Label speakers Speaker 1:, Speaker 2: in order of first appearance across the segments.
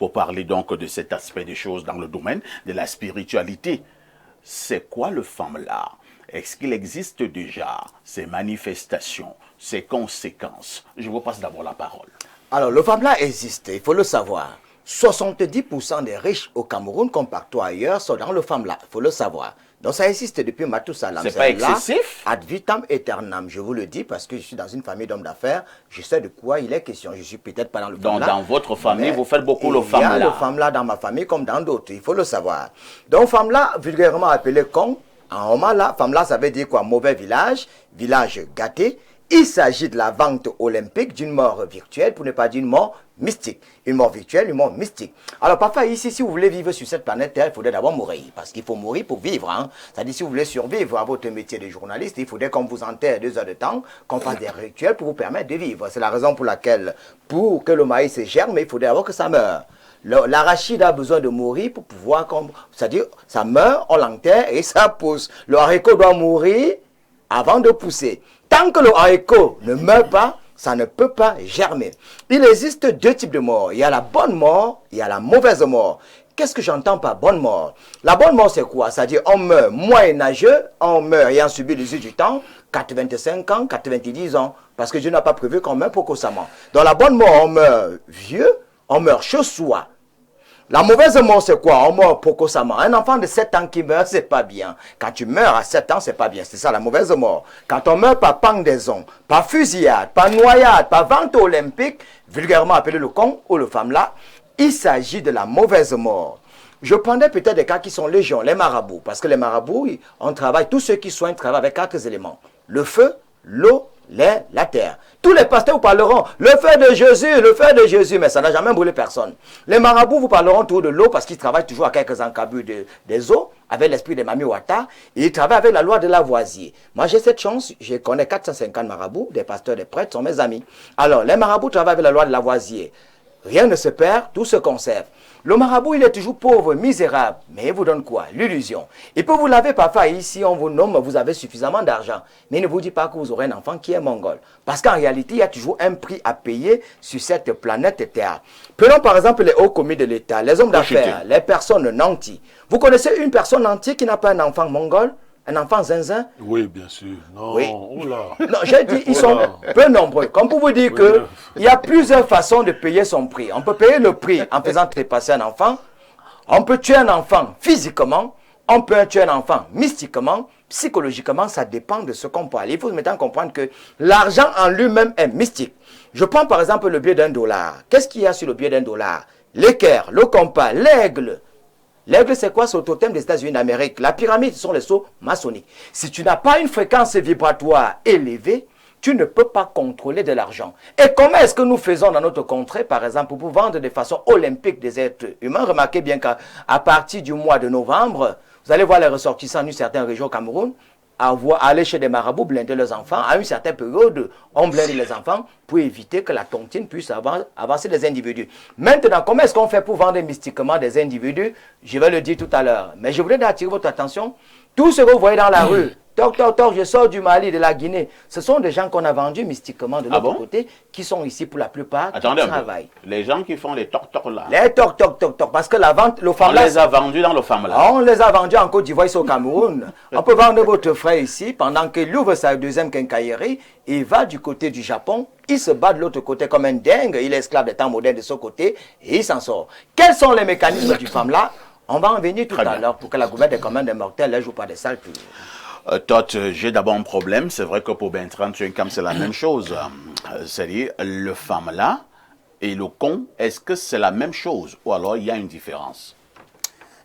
Speaker 1: pour parler donc de cet aspect des choses dans le domaine de la spiritualité. C'est quoi le FAMLA? Est-ce qu'il existe déjà ces manifestations, ces conséquences? Je vous passe d'abord la parole.
Speaker 2: Alors, le FAMLA existe, il faut le savoir. 70% des riches au Cameroun, comme partout ailleurs, sont dans le FAMLA, il faut le savoir. Donc ça existe depuis Mathusalem.
Speaker 1: C'est pas excessif?
Speaker 2: Ad vitam aeternam, je vous le dis, parce que je suis dans une famille d'hommes d'affaires, je sais de quoi il est question. Je suis peut-être pas dans le FAMLA.
Speaker 1: Donc dans votre famille, vous faites beaucoup le FAMLA.
Speaker 2: Il y a le FAMLA dans ma famille comme dans d'autres, il faut le savoir. Donc FAMLA, vulgairement appelé con, en Romala, FAMLA ça veut dire quoi? Mauvais village, village gâté. Il s'agit de la vente olympique d'une mort virtuelle, pour ne pas dire une mort mystique. Une mort virtuelle, une mort mystique. Alors parfois ici, si vous voulez vivre sur cette planète Terre, il faudrait d'abord mourir. Parce qu'il faut mourir pour vivre. Hein. C'est-à-dire si vous voulez survivre à votre métier de journaliste, il faudrait qu'on vous enterre 2 heures de temps, qu'on fasse des rituels pour vous permettre de vivre. C'est la raison pour laquelle, pour que le maïs se germe, il faudrait d'abord que ça meure. L'arachide a besoin de mourir pour pouvoir, c'est-à-dire ça meurt, on l'enterre et ça pousse. Le haricot doit mourir avant de pousser. Tant que le haricot ne meurt pas, ça ne peut pas germer. Il existe 2 types de morts. Il y a la bonne mort, il y a la mauvaise mort. Qu'est-ce que j'entends par bonne mort? La bonne mort, c'est quoi? C'est-à-dire, on meurt moyenâgeux, on meurt ayant subi l'usure du temps, 85 ans, 90 ans, parce que Dieu n'a pas prévu qu'on meurt précocement. Dans la bonne mort, on meurt vieux, on meurt chaud soi. La mauvaise mort, c'est quoi? On meurt précocement. Un enfant de 7 ans qui meurt, c'est pas bien. Quand tu meurs à 7 ans, c'est pas bien. C'est ça la mauvaise mort. Quand on meurt par pendaison, par fusillade, par noyade, par vente olympique, vulgairement appelé le con ou le FAMLA, il s'agit de la mauvaise mort. Je prendrais peut-être des cas qui sont légion, les marabouts. Parce que les marabouts, on travaille, tous ceux qui soignent travaillent avec 4 éléments. Le feu, l'eau, l'air, la terre. Tous les pasteurs vous parleront, le feu de Jésus, mais ça n'a jamais brûlé personne. Les marabouts vous parleront toujours de l'eau parce qu'ils travaillent toujours à quelques encabus des eaux, avec l'esprit de Mami Ouattara, et ils travaillent avec la loi de Lavoisier. Moi j'ai cette chance, je connais 450 marabouts, des pasteurs, des prêtres, sont mes amis. Alors, les marabouts travaillent avec la loi de Lavoisier. Rien ne se perd, tout se conserve. Le marabout, il est toujours pauvre, misérable, mais il vous donne quoi? L'illusion. Il peut vous laver parfois ici, on vous nomme, vous avez suffisamment d'argent, mais il ne vous dit pas que vous aurez un enfant qui est mongol. Parce qu'en réalité, il y a toujours un prix à payer sur cette planète Terre. Prenons par exemple les hauts commis de l'État, les hommes d'affaires, les personnes nantis. Vous connaissez une personne nantie qui n'a pas un enfant mongol? Un enfant zinzin?
Speaker 3: Oui, bien sûr. Non,
Speaker 2: oui.
Speaker 3: Oula.
Speaker 2: Non, j'ai dit, ils sont peu nombreux. Comme pour vous dire que il y a plusieurs façons de payer son prix. On peut payer le prix en faisant trépasser un enfant. On peut tuer un enfant physiquement. On peut tuer un enfant mystiquement. Psychologiquement, ça dépend de ce qu'on parle. Il faut maintenant comprendre que l'argent en lui-même est mystique. Je prends par exemple le billet d'$1. Qu'est-ce qu'il y a sur le billet d'$1? L'équerre, le compas, l'aigle. L'aigle, c'est quoi? C'est au totem des États-Unis d'Amérique. La pyramide, ce sont les sceaux maçonniques. Si tu n'as pas une fréquence vibratoire élevée, tu ne peux pas contrôler de l'argent. Et comment est-ce que nous faisons dans notre contrée, par exemple, pour vendre de façon olympique des êtres humains? Remarquez bien qu'à partir du mois de novembre, vous allez voir les ressortissants d'une certaine région au Cameroun, aller chez des marabouts, blinder leurs enfants. À une certaine période, on blinde les enfants pour éviter que la tontine puisse avancer des individus. Maintenant, comment est-ce qu'on fait pour vendre mystiquement des individus? Je vais le dire tout à l'heure. Mais je voudrais attirer votre attention. Tout ce que vous voyez dans la rue, toc, toc, toc, je sors du Mali, de la Guinée, ce sont des gens qu'on a vendus mystiquement de l'autre côté, qui sont ici pour la plupart, qui travaillent.
Speaker 1: Les gens qui font les toc-toc là.
Speaker 2: Les toc-toc, toc-toc, parce que la vente, le FAMLA...
Speaker 1: On les a vendus dans le FAMLA.
Speaker 2: On les a vendus en Côte d'Ivoire, ici au Cameroun. On peut vendre votre frère ici, pendant qu'il ouvre sa deuxième quincaillerie, il va du côté du Japon, il se bat de l'autre côté comme un dingue, il est esclave des temps modernes de ce côté, et il s'en sort. Quels sont les mécanismes du FAMLA? On va en venir tout à l'heure pour que la gouverne des commandes des mortels ne joue pas des sales tours.
Speaker 1: Tot, j'ai d'abord un problème. C'est vrai que pour Ben 35 ans, c'est la même chose. C'est-à-dire, le FAMLA et le con, est-ce que c'est la même chose ou alors il y a une différence?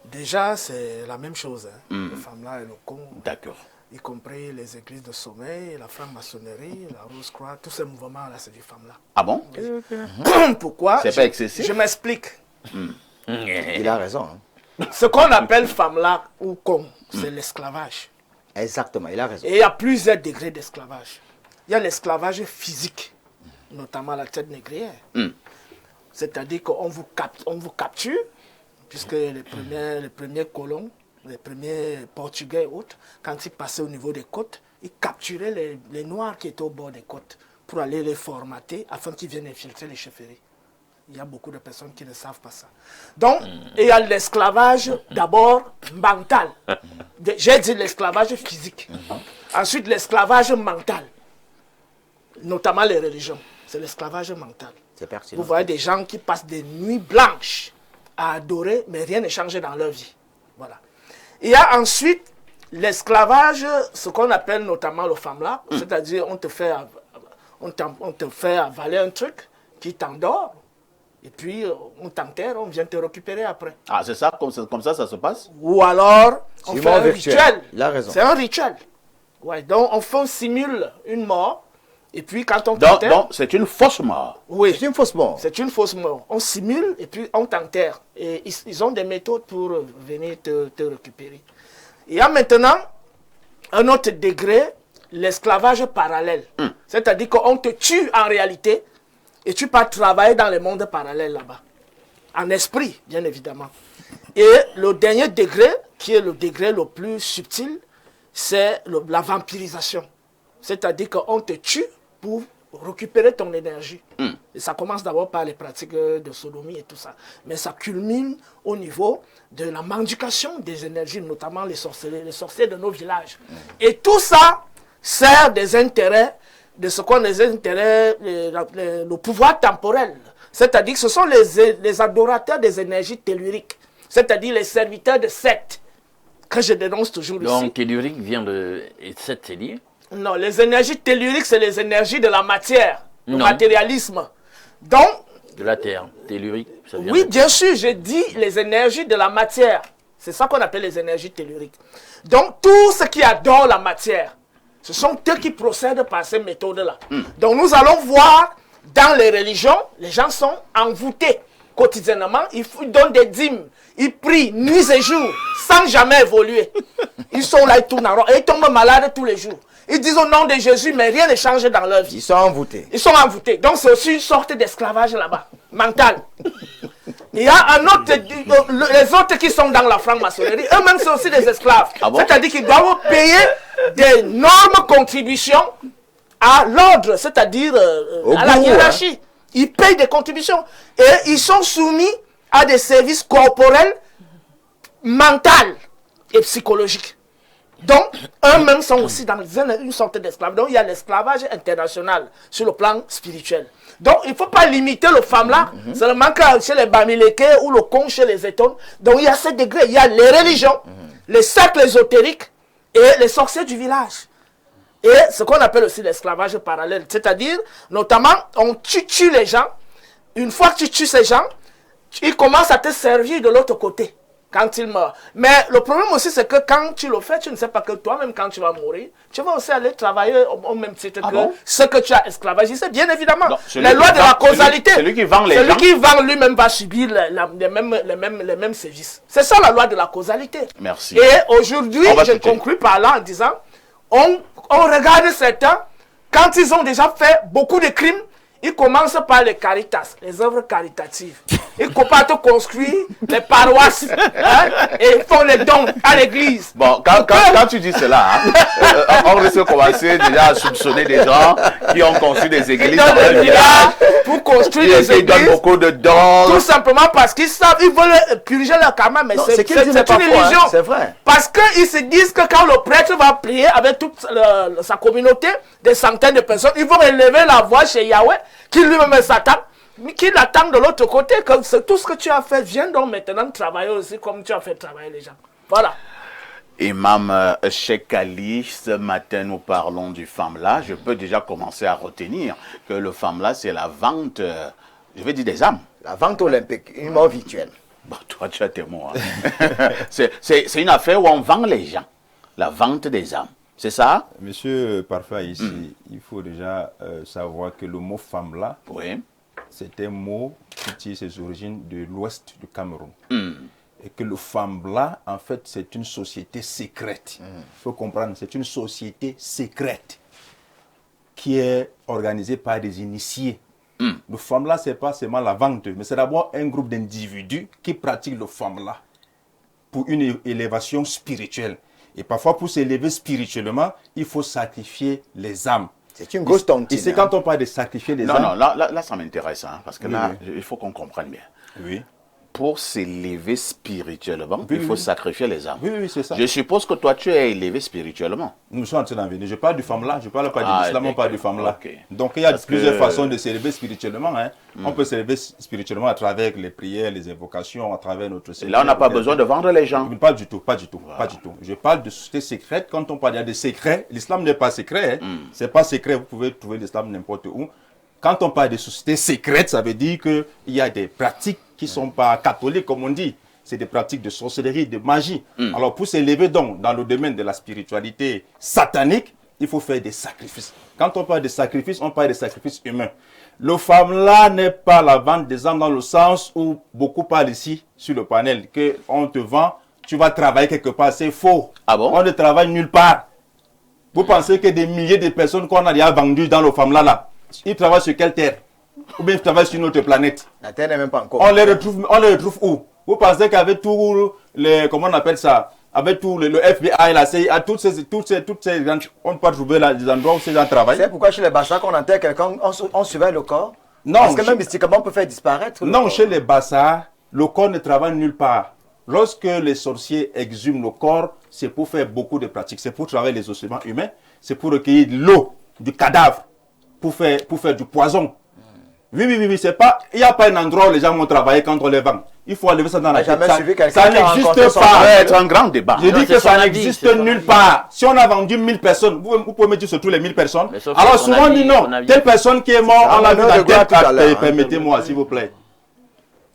Speaker 4: Déjà, c'est la même chose. Hein. Le FAMLA et le con.
Speaker 1: D'accord.
Speaker 4: Y compris les églises de sommeil, la franc-maçonnerie, la Rose-Croix, tous ces mouvements-là, c'est du FAMLA.
Speaker 1: Ah bon?
Speaker 4: Pourquoi?
Speaker 1: C'est pas excessif?
Speaker 4: Je m'explique.
Speaker 2: Il a raison. Hein.
Speaker 4: Ce qu'on appelle FAMLA ou con, c'est l'esclavage.
Speaker 2: Exactement, il a raison.
Speaker 4: Et il y a plusieurs degrés d'esclavage. Il y a l'esclavage physique, notamment la traite négrière. C'est-à-dire qu'on vous capture, puisque les premiers colons, les premiers Portugais et autres, quand ils passaient au niveau des côtes, ils capturaient les Noirs qui étaient au bord des côtes pour aller les formater afin qu'ils viennent infiltrer les chefferies. Il y a beaucoup de personnes qui ne savent pas ça. Donc, il y a l'esclavage d'abord mental. J'ai dit l'esclavage physique. Ensuite, l'esclavage mental. Notamment les religions. C'est l'esclavage mental.
Speaker 2: C'est pertinent.
Speaker 4: Vous voyez des gens qui passent des nuits blanches à adorer, mais rien n'est changé dans leur vie. Voilà. Il y a ensuite l'esclavage, ce qu'on appelle notamment le famla, c'est-à-dire on te fait avaler un truc qui t'endort, et puis on t'enterre, on vient te récupérer après.
Speaker 1: Ah, c'est ça, comme ça se passe?
Speaker 4: Ou alors, on
Speaker 2: C'est
Speaker 4: fait un
Speaker 2: virtuel.
Speaker 4: rituel.
Speaker 2: Il a raison.
Speaker 4: C'est un rituel. Ouais, donc on simule une mort, et puis quand on
Speaker 1: Donc,
Speaker 4: t'enterre...
Speaker 1: c'est une fausse mort.
Speaker 4: Oui.
Speaker 2: C'est une fausse mort.
Speaker 4: C'est une fausse mort. On simule et puis on t'enterre. Et ils ont des méthodes pour venir te récupérer. Il y a maintenant un autre degré, l'esclavage parallèle. C'est-à-dire qu'on te tue en réalité et tu pars travailler dans le monde parallèle là-bas. En esprit, bien évidemment. Et le dernier degré, qui est le degré le plus subtil, c'est la vampirisation. C'est-à-dire qu'on te tue pour récupérer ton énergie. Et ça commence d'abord par les pratiques de sodomie et tout ça. Mais ça culmine au niveau de la mendication des énergies, notamment les sorciers de nos villages. Et tout ça sert des intérêts, de ce qu'on les intérêts, le pouvoir temporel. C'est-à-dire que ce sont les adorateurs des énergies telluriques. C'est-à-dire les serviteurs de Seth, que je dénonce toujours ici.
Speaker 3: Donc, tellurique vient de... Et Seth, c'est lié?
Speaker 4: Non, les énergies telluriques, c'est les énergies de la matière, le
Speaker 3: Non.
Speaker 4: matérialisme. Donc,
Speaker 3: De la Terre. Tellurique, ça vient
Speaker 4: oui,
Speaker 3: de...
Speaker 4: bien sûr, j'ai dit les énergies de la matière. C'est ça qu'on appelle les énergies telluriques. Donc, tout ce qui adore la matière, ce sont eux qui procèdent par ces méthodes-là. Donc, nous allons voir, dans les religions, les gens sont envoûtés quotidiennement. Ils donnent des dîmes. Ils prient nuit et jour, sans jamais évoluer. Ils sont là, ils tournent en rond. Et ils tombent malades tous les jours. Ils disent au nom de Jésus, mais rien n'est changé dans leur vie.
Speaker 2: Ils sont envoûtés.
Speaker 4: Ils sont envoûtés. Donc c'est aussi une sorte d'esclavage là-bas, mental. Il y a un autre, les autres qui sont dans la franc-maçonnerie, eux-mêmes c'est aussi des esclaves.
Speaker 1: Ah bon?
Speaker 4: C'est-à-dire qu'ils doivent payer d'énormes contributions à l'ordre, c'est-à-dire à la
Speaker 2: gourou,
Speaker 4: hiérarchie. Ils payent des contributions et ils sont soumis à des services corporels, mentaux et psychologiques. Donc, eux-mêmes sont aussi dans une sorte d'esclavage. Donc, il y a l'esclavage international sur le plan spirituel. Donc, il ne faut pas limiter le femme-là seulement chez les Bamileke ou le con chez les Étones. Donc, il y a ces degrés. Il y a les religions, les cercles ésotériques et les sorciers du village. Et ce qu'on appelle aussi l'esclavage parallèle. C'est-à-dire, notamment, on tue les gens. Une fois que tu tues ces gens, ils commencent à te servir de l'autre côté quand ils meurent. Mais le problème aussi, c'est que quand tu le fais, tu ne sais pas que toi-même, quand tu vas mourir, tu vas aussi aller travailler au même titre que
Speaker 1: bon?
Speaker 4: ce que tu as esclavagisé, bien évidemment.
Speaker 1: Non,
Speaker 4: Les lois de la causalité.
Speaker 1: Celui qui vend les
Speaker 4: Celui
Speaker 1: gens.
Speaker 4: qui vend lui-même va subir les mêmes services. C'est ça la loi de la causalité.
Speaker 1: Merci.
Speaker 4: Et aujourd'hui,
Speaker 1: On va
Speaker 4: je
Speaker 1: quitter.
Speaker 4: conclue par là en disant, on regarde certains, quand ils ont déjà fait beaucoup de crimes, ils commencent par les caritas, les œuvres caritatives. Ils partent construire les paroisses et ils font les dons à l'église.
Speaker 1: Bon, quand tu dis cela, on risque de commencer déjà à soupçonner des gens qui ont construit des églises
Speaker 4: Ils
Speaker 1: dans
Speaker 4: donnent
Speaker 1: leur
Speaker 4: des
Speaker 1: village.
Speaker 4: milliards pour construire les
Speaker 1: Ils donnent
Speaker 4: églises.
Speaker 1: beaucoup de dons.
Speaker 4: Tout simplement parce qu'ils savent, ils veulent purger leur karma, mais
Speaker 2: Non,
Speaker 4: c'est
Speaker 2: c'est qu'ils disent
Speaker 4: une
Speaker 2: pas faux, hein,
Speaker 4: illusion.
Speaker 2: c'est vrai.
Speaker 4: Parce qu'ils se disent que quand le prêtre va prier avec toute sa communauté, des centaines de personnes, ils vont élever la voix chez Yahweh, qui lui-même s'attend, qui l'attend de l'autre côté, que tout ce que tu as fait, viens donc maintenant travailler aussi comme tu as fait travailler les gens. Voilà.
Speaker 1: Imam Cheikh Ali, ce matin nous parlons du FAMLA. Je peux déjà commencer à retenir que le FAMLA, c'est la vente, je vais dire des âmes.
Speaker 2: La vente olympique, une mort virtuelle.
Speaker 1: Bon, toi, tu as tes mots. Hein. C'est une affaire où on vend les gens. La vente des âmes. C'est ça?
Speaker 5: Monsieur Parfait, ici, il faut déjà savoir que le mot FAMLA,
Speaker 1: Oui.
Speaker 5: c'est un mot qui tire ses origines de l'ouest du Cameroun. Et que le FAMLA, en fait, c'est une société secrète. Il faut comprendre, c'est une société secrète qui est organisée par des initiés. Le FAMLA, ce n'est pas seulement la vente, mais c'est d'abord un groupe d'individus qui pratiquent le FAMLA pour une élévation spirituelle. Et parfois, pour s'élever spirituellement, il faut sacrifier les âmes.
Speaker 2: C'est une grosse tontine.
Speaker 5: Et c'est quand on parle de sacrifier les âmes.
Speaker 1: Non, là, ça m'intéresse, hein, parce que là, il faut qu'on comprenne bien.
Speaker 5: Oui.
Speaker 1: Pour s'élever spirituellement,
Speaker 5: Oui,
Speaker 1: il faut
Speaker 5: oui.
Speaker 1: sacrifier les âmes.
Speaker 5: Oui, oui, c'est ça.
Speaker 1: Je suppose que toi, tu es élevé spirituellement.
Speaker 5: Nous sommes en train d'en venir. Je parle du femme-là, je parle pas
Speaker 1: Ah,
Speaker 5: de l'islam, on parle du
Speaker 1: d'accord.
Speaker 5: femme-là.
Speaker 1: Ok.
Speaker 5: Donc il y a
Speaker 1: Parce
Speaker 5: plusieurs
Speaker 1: que-
Speaker 5: façons de s'élever spirituellement. Hein. On peut s'élever spirituellement à travers les prières, les invocations, à travers notre
Speaker 1: Et
Speaker 5: Seigneur.
Speaker 1: là, on n'a pas besoin de vendre les gens.
Speaker 5: Pas du tout, pas du tout, pas du tout. Je parle de société secrète. Quand on parle il y a des secrets, l'islam n'est pas secret. Hein. C'est pas secret, vous pouvez trouver l'islam n'importe où. Quand on parle de société secrète, ça veut dire qu'il y a des pratiques qui ne sont pas catholiques, comme on dit. C'est des pratiques de sorcellerie, de magie. Alors, pour s'élever donc dans le domaine de la spiritualité satanique, il faut faire des sacrifices. Quand on parle de sacrifices, on parle de sacrifices humains. Le femme-là n'est pas la vente des âmes dans le sens où beaucoup parlent ici, sur le panel, qu'on te vend, tu vas travailler quelque part. C'est faux.
Speaker 1: Ah bon?
Speaker 5: On ne travaille nulle part. Vous pensez que des milliers de personnes qu'on a déjà vendues dans le femme-là, ils travaillent sur quelle terre? Ou bien ils travaillent sur notre planète?
Speaker 2: La terre n'est même pas encore.
Speaker 5: On les retrouve où? Vous pensez qu'avec tout les, comment on appelle ça? Avec tout le FBI, la CIA, toutes ces gens, on ne peut pas trouver là, des endroits où ces gens travaillent.
Speaker 2: C'est pourquoi chez les Bassa, qu'on enterre quelqu'un, on surveille le corps.
Speaker 5: Non,
Speaker 2: Parce que même mystiquement, on peut faire disparaître. le
Speaker 5: Non,
Speaker 2: corps.
Speaker 5: chez les Bassa, le corps ne travaille nulle part. Lorsque les sorciers exhument le corps, c'est pour faire beaucoup de pratiques. C'est pour travailler les ossements humains, c'est pour recueillir de l'eau, du cadavre, pour faire du poison. Oui, c'est pas. Il n'y a pas un endroit où les gens vont travailler quand on les vend. Il faut enlever ça dans la
Speaker 2: J'ai
Speaker 5: tête.
Speaker 2: jamais suivi quelqu'un
Speaker 5: Ça
Speaker 2: qui a rencontré
Speaker 5: n'existe
Speaker 2: son
Speaker 5: pas.
Speaker 1: Ça va être un grand débat.
Speaker 5: Je
Speaker 3: Non,
Speaker 5: dis
Speaker 3: c'est
Speaker 5: que
Speaker 3: son
Speaker 5: ça
Speaker 3: avis,
Speaker 5: n'existe
Speaker 3: c'est son
Speaker 5: nulle
Speaker 3: avis.
Speaker 5: part. Si on a vendu 1000 personnes, vous pouvez me dire surtout les 1000 personnes.
Speaker 3: Mais sauf que
Speaker 5: Alors
Speaker 3: son
Speaker 5: souvent on
Speaker 3: avis,
Speaker 5: dit non,
Speaker 3: son avis.
Speaker 5: telle personne qui est morte,
Speaker 2: Ça,
Speaker 5: on l'a
Speaker 2: on
Speaker 5: vu
Speaker 2: a
Speaker 5: dans
Speaker 2: de gloire
Speaker 5: tel
Speaker 2: tout à l'heure, hein.
Speaker 5: permettez-moi s'il vous plaît.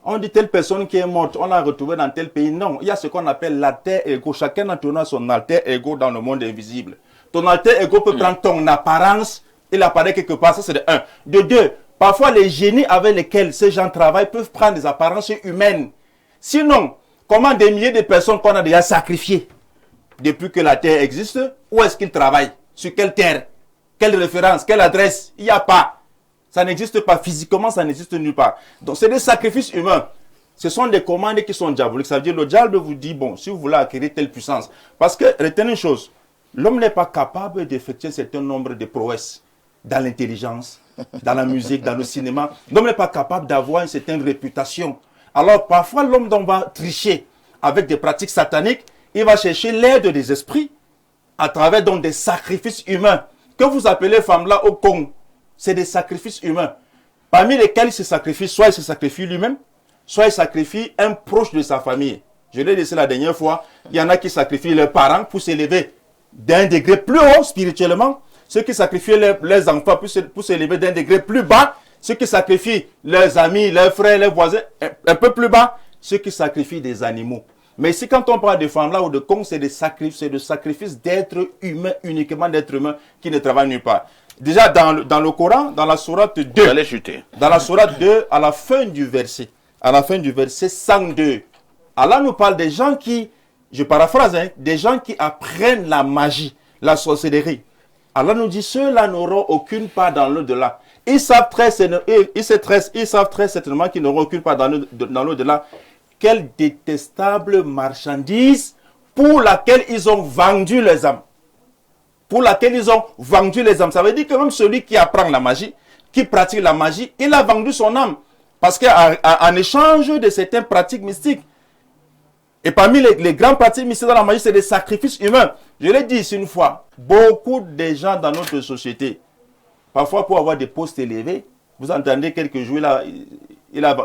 Speaker 5: On dit telle personne qui est morte, on l'a retrouvée dans tel pays. Non, il y a ce qu'on appelle l'alter ego. Chacun d'entre nous a son alter ego dans le monde invisible. Ton alter ego peut prendre ton apparence, il apparaît quelque part, ça c'est de un. De deux, parfois les génies avec lesquels ces gens travaillent peuvent prendre des apparences humaines. Sinon, comment des milliers de personnes qu'on a déjà sacrifiées depuis que la terre existe, où est-ce qu'ils travaillent? Sur quelle terre? Quelle référence? Quelle adresse? Il n'y a pas. Ça n'existe pas. Physiquement, ça n'existe nulle part. Donc, c'est des sacrifices humains. Ce sont des commandes qui sont diaboliques. Ça veut dire que le diable vous dit, bon, si vous voulez acquérir telle puissance. Parce que, retenez une chose, l'homme n'est pas capable d'effectuer un certain nombre de prouesses dans l'intelligence, dans la musique, dans le cinéma. L'homme n'est pas capable d'avoir une certaine réputation. Alors, parfois, l'homme va tricher avec des pratiques sataniques. Il va chercher l'aide des esprits à travers donc des sacrifices humains. Que vous appelez femmes-là au Congo, c'est des sacrifices humains. Parmi lesquels il se sacrifie, soit il se sacrifie lui-même, soit il sacrifie un proche de sa famille. Je l'ai dit la dernière fois, il y en a qui sacrifient leurs parents pour s'élever d'un degré plus haut spirituellement, ceux qui sacrifient leurs enfants pour s'élever d'un degré plus bas, ceux qui sacrifient leurs amis, leurs frères, leurs voisins un peu plus bas, ceux qui sacrifient des animaux. Mais ici, quand on parle de femmes là ou de Congo, c'est des sacrifices d'êtres humains, uniquement d'êtres humains qui ne travaillent nulle part. Déjà, dans le Coran, dans la sourate 2,
Speaker 1: Vous allez chuter.
Speaker 5: dans la sourate 2, à la fin du verset 102, Allah nous parle des gens qui, je paraphrase, des gens qui apprennent la magie, la sorcellerie. Allah nous dit, ceux-là n'auront aucune part dans l'au-delà. Ils savent très certainement qu'ils n'auront aucune part dans l'au-delà. Quelle détestable marchandise pour laquelle ils ont vendu les âmes. Pour laquelle ils ont vendu les âmes. Ça veut dire que même celui qui apprend la magie, qui pratique la magie, il a vendu son âme. Parce qu'en échange de certaines pratiques mystiques, et parmi les grandes pratiques mystiques dans la magie, c'est des sacrifices humains. Je l'ai dit ici une fois, beaucoup de gens dans notre société, parfois pour avoir des postes élevés, vous entendez quelques jours,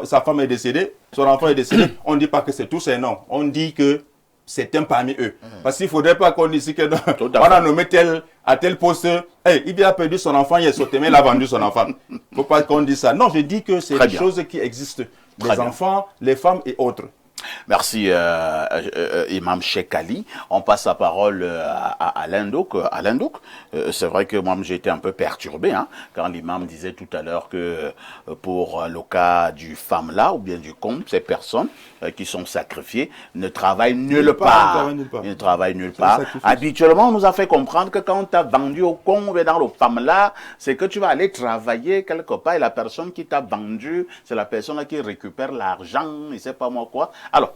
Speaker 5: sa femme est décédée, son enfant est décédé, on ne dit pas que c'est tous un nom, on dit que c'est un parmi eux. Parce qu'il ne faudrait pas qu'on dise que on a nommé tel à tel poste, il a perdu son enfant, il est sauté, mais il a vendu son enfant. Il ne faut pas qu'on dise ça. Non, je dis que c'est des choses qui existent. Les enfants, les femmes et autres.
Speaker 1: Merci, Imam Cheikh Ali. On passe la parole à Alain Douk. Alain Douk, c'est vrai que moi, j'ai été un peu perturbé quand l'imam disait tout à l'heure que pour le cas du femme-là ou bien du comte, ces personnes qui sont sacrifiées ne travaillent nulle part. Ils ne travaillent nulle part. Habituellement, on nous a fait comprendre que quand tu as vendu au comte ou dans le femme-là, c'est que tu vas aller travailler quelque part et la personne qui t'a vendu, c'est la personne qui récupère l'argent, il ne sait pas moi quoi. Alors,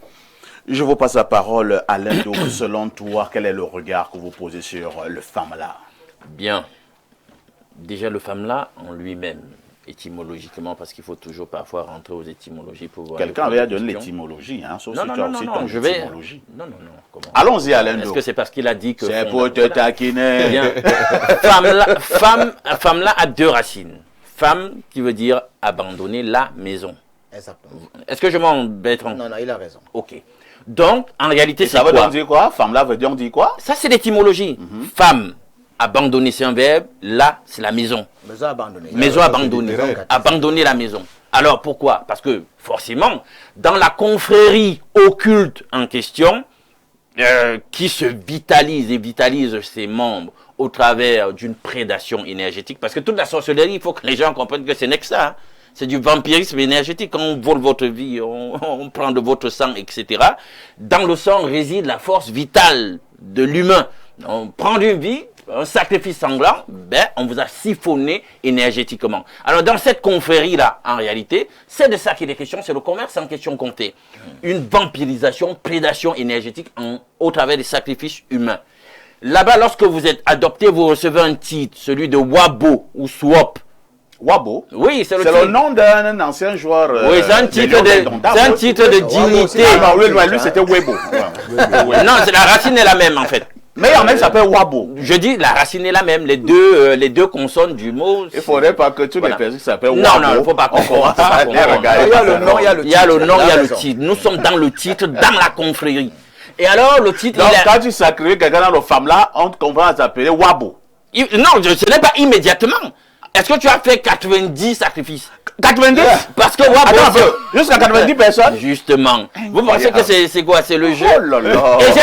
Speaker 1: je vous passe la parole, Alain Douk. Selon toi, quel est le regard que vous posez sur le femme-là?
Speaker 3: Bien. Déjà, le femme-là, en lui-même, étymologiquement, parce qu'il faut toujours parfois rentrer aux étymologies pour voir...
Speaker 1: Quelqu'un avait donné l'étymologie, hein, sauf
Speaker 3: Non,
Speaker 1: si
Speaker 3: non,
Speaker 1: tu as
Speaker 3: non,
Speaker 1: aussi
Speaker 3: non,
Speaker 1: ton
Speaker 3: je vais...
Speaker 1: étymologie.
Speaker 3: Non, non, non, comment?
Speaker 1: Allons-y, Alain.
Speaker 3: Est-ce que c'est parce qu'il a dit que...
Speaker 1: C'est pour te
Speaker 3: Voilà.
Speaker 1: taquiner.
Speaker 3: Bien. Femme-là a deux racines. Femme qui veut dire abandonner la maison.
Speaker 2: Exactement.
Speaker 3: Est-ce que je m'embête?
Speaker 2: Non, non, il a raison.
Speaker 3: Ok. Donc, en réalité,
Speaker 1: Et
Speaker 3: c'est
Speaker 1: ça veut
Speaker 3: quoi?
Speaker 1: donc dire quoi? Femme-là veut donc dire quoi?
Speaker 3: Ça, c'est l'étymologie. Femme, abandonner, c'est un verbe. Là, c'est la maison.
Speaker 2: Maison abandonnée.
Speaker 3: Maison abandonnée.
Speaker 2: littéraire.
Speaker 3: Abandonner la maison. Alors, pourquoi? Parce que, forcément, dans la confrérie occulte en question, qui se vitalise et vitalise ses membres au travers d'une prédation énergétique, parce que toute la sorcellerie, il faut que les gens comprennent que ce n'est que ça. Hein. C'est du vampirisme énergétique. Quand on vole votre vie, on prend de votre sang, etc. Dans le sang réside la force vitale de l'humain. On prend une vie, un sacrifice sanglant, ben, on vous a siphonné énergétiquement. Alors, dans cette confrérie-là, en réalité, c'est de ça qu'il est question, c'est le commerce en question qu'on fait. Une vampirisation, prédation énergétique au travers des sacrifices humains. Là-bas, lorsque vous êtes adopté, vous recevez un titre, celui de Wabo ou Swap.
Speaker 1: Wabo.
Speaker 3: Oui, c'est
Speaker 1: C'est le nom d'un ancien joueur.
Speaker 3: Oui, c'est un titre de dignité.
Speaker 1: Ah, oui, lui, c'était Webo.
Speaker 3: Non, la racine est la même en fait.
Speaker 1: Mais en même, ça s'appelle Wabo.
Speaker 3: Je dis, la racine est la même, les deux consonnes du mot.
Speaker 1: Il ne faudrait pas que tous les personnes s'appellent Wabo.
Speaker 3: Non, non, il ne faut pas confondre.
Speaker 2: Il y a le nom, il y a le titre.
Speaker 3: Il y a le nom, il y a le titre. Nous sommes dans le titre, dans la confrérie. Et alors, le titre...
Speaker 1: Donc, quand tu sacrifies quelqu'un dans le femme-là, on te comprend à s'appeler Wabo.
Speaker 3: Non, ce n'est pas immédiatement. Est-ce que tu as fait 90 sacrifices?
Speaker 1: 90?
Speaker 3: Parce que Wabo...
Speaker 1: Attends, jusqu'à 90 personnes?
Speaker 3: Justement. Vous pensez que c'est quoi? C'est le jeu?
Speaker 1: Oh là là.
Speaker 3: Et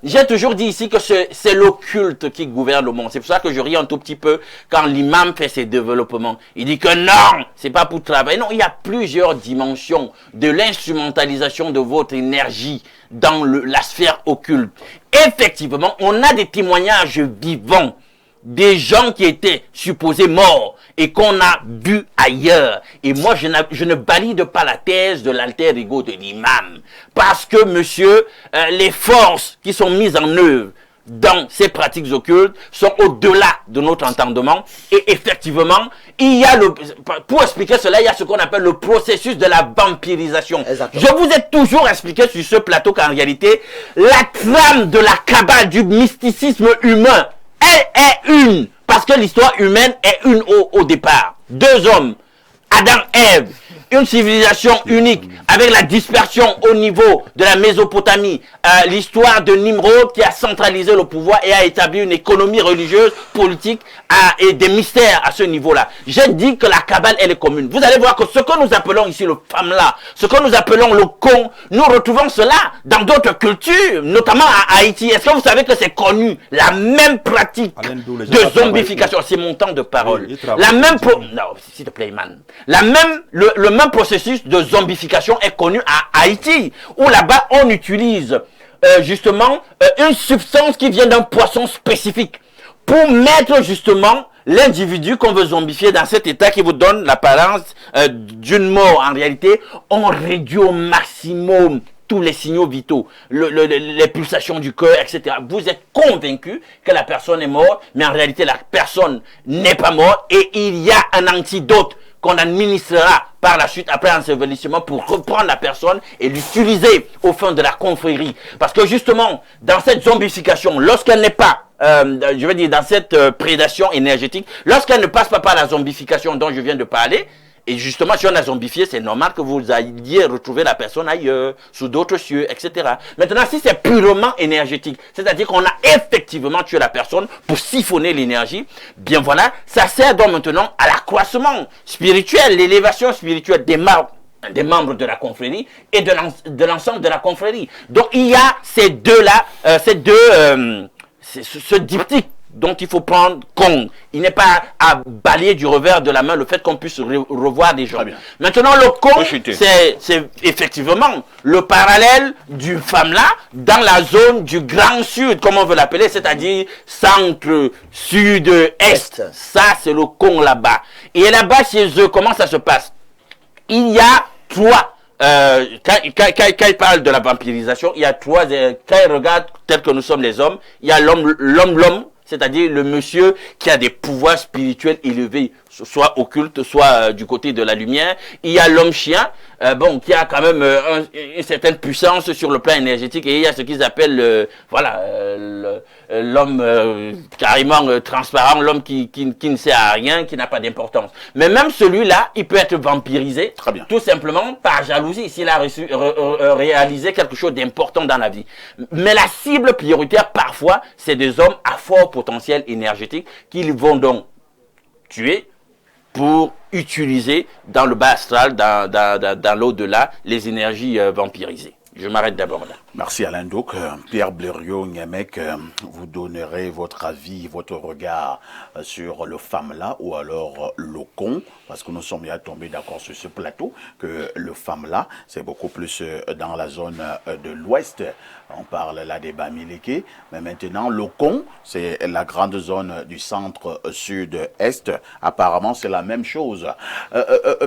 Speaker 3: j'ai toujours dit ici que c'est l'occulte qui gouverne le monde. C'est pour ça que je ris un tout petit peu quand l'imam fait ses développements. Il dit que non, c'est pas pour travailler. Non, il y a plusieurs dimensions de l'instrumentalisation de votre énergie dans la sphère occulte. Effectivement, on a des témoignages vivants des gens qui étaient supposés morts et qu'on a vus ailleurs. Et moi, je ne valide pas la thèse de l'alter ego de l'imam. Parce que, monsieur, les forces qui sont mises en œuvre dans ces pratiques occultes sont au-delà de notre entendement. Et effectivement, il y a pour expliquer cela, il y a ce qu'on appelle le processus de la vampirisation.
Speaker 2: Exactement.
Speaker 3: Je vous ai toujours expliqué sur ce plateau qu'en réalité, la trame de la cabale du mysticisme humain, elle est une, parce que l'histoire humaine est une au départ. Deux hommes, Adam, Ève, une civilisation unique, avec la dispersion au niveau de la Mésopotamie, l'histoire de Nimrod qui a centralisé le pouvoir et a établi une économie religieuse, politique et des mystères à ce niveau-là. J'ai dit que la Kabbale, elle est commune. Vous allez voir que ce que nous appelons ici le femme-là, ce que nous appelons le con, nous retrouvons cela dans d'autres cultures, notamment à Haïti. Est-ce que vous savez que c'est connu? La même pratique de zombification. C'est mon temps de parole.
Speaker 5: Oui,
Speaker 3: la même... Non, s'il te plaît, man. Le même processus de zombification est connu à Haïti, où là-bas, on utilise justement une substance qui vient d'un poisson spécifique pour mettre justement l'individu qu'on veut zombifier dans cet état qui vous donne l'apparence d'une mort. En réalité, on réduit au maximum tous les signaux vitaux, les pulsations du cœur, etc. Vous êtes convaincu que la personne est morte, mais en réalité, la personne n'est pas morte et il y a un antidote qu'on administrera par la suite après ensevelissement pour reprendre la personne et l'utiliser au fin de la confrérie. Parce que justement, dans cette zombification, lorsqu'elle n'est pas, je veux dire, dans cette prédation énergétique, lorsqu'elle ne passe pas par la zombification dont je viens de parler, et justement, si on a zombifié, c'est normal que vous alliez retrouver la personne ailleurs, sous d'autres cieux, etc. Maintenant, si c'est purement énergétique, c'est-à-dire qu'on a effectivement tué la personne pour siphonner l'énergie, bien voilà, ça sert donc maintenant à l'accroissement spirituel, l'élévation spirituelle des membres de la confrérie et de l'ensemble de la confrérie. Donc, il y a ces deux-là, ce diptyque dont il faut prendre compte. Il n'est pas à balayer du revers de la main le fait qu'on puisse revoir des gens. Maintenant, le con, c'est effectivement le parallèle du femme-là dans la zone du Grand Sud, comme on veut l'appeler, c'est-à-dire centre, sud, est. Ça, c'est le con là-bas. Et là-bas, chez eux, comment ça se passe? Il y a trois... quand il parle de la vampirisation, il y a trois... Quand il regarde tel que nous sommes les hommes, il y a l'homme, c'est-à-dire le monsieur qui a des pouvoirs spirituels élevés, soit occultes, soit du côté de la lumière. Il y a l'homme chien, qui a quand même une certaine puissance sur le plan énergétique, et il y a ce qu'ils appellent, l'homme carrément transparent, l'homme qui ne sert à rien, qui n'a pas d'importance. Mais même celui-là, il peut être vampirisé,
Speaker 1: Très bien.
Speaker 3: tout simplement par jalousie, s'il a réalisé quelque chose d'important dans la vie. Mais la cible prioritaire, parfois, c'est des hommes à fort potentiel énergétique qu'ils vont donc tuer pour utiliser dans le bas astral, dans l'au-delà, les énergies vampirisées. Je m'arrête d'abord là.
Speaker 1: Merci Alain Douk. Pierre Blériot-Nyamek, vous donnerez votre avis, votre regard sur le FAMLA ou alors le con, parce que nous sommes bien tombés d'accord sur ce plateau que le FAMLA, c'est beaucoup plus dans la zone de l'Ouest. On parle là des Bamileke, mais maintenant le con, c'est la grande zone du centre-sud-est. Apparemment, c'est la même chose.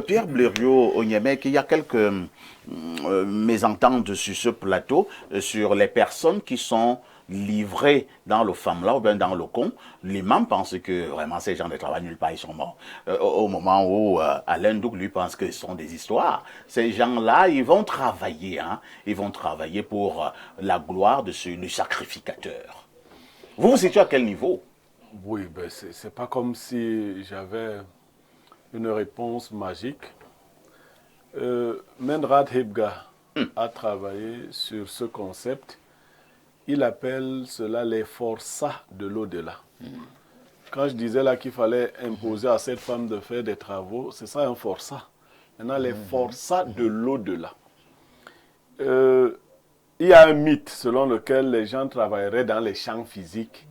Speaker 1: Pierre Blériot-Nyamek, il y a quelques mésententes sur ce plateau, sur les personnes qui sont livrées dans le FAMLA ou bien dans le con. L'imam pense que vraiment ces gens ne travaillent nulle part, ils sont morts. Au moment où Alain Douk lui pense que ce sont des histoires, ces gens-là, ils vont travailler, ils vont travailler pour la gloire de du sacrificateur. Vous vous situez à quel niveau?
Speaker 6: Oui, ben c'est pas comme si j'avais une réponse magique. Menrad Hebga a travaillé sur ce concept. Il appelle cela les forçats de l'au-delà. Quand je disais là qu'il fallait imposer à cette femme de faire des travaux, c'est ça un forçat. Maintenant, les forçats de l'au-delà. Il y a un mythe selon lequel les gens travailleraient dans les champs physiques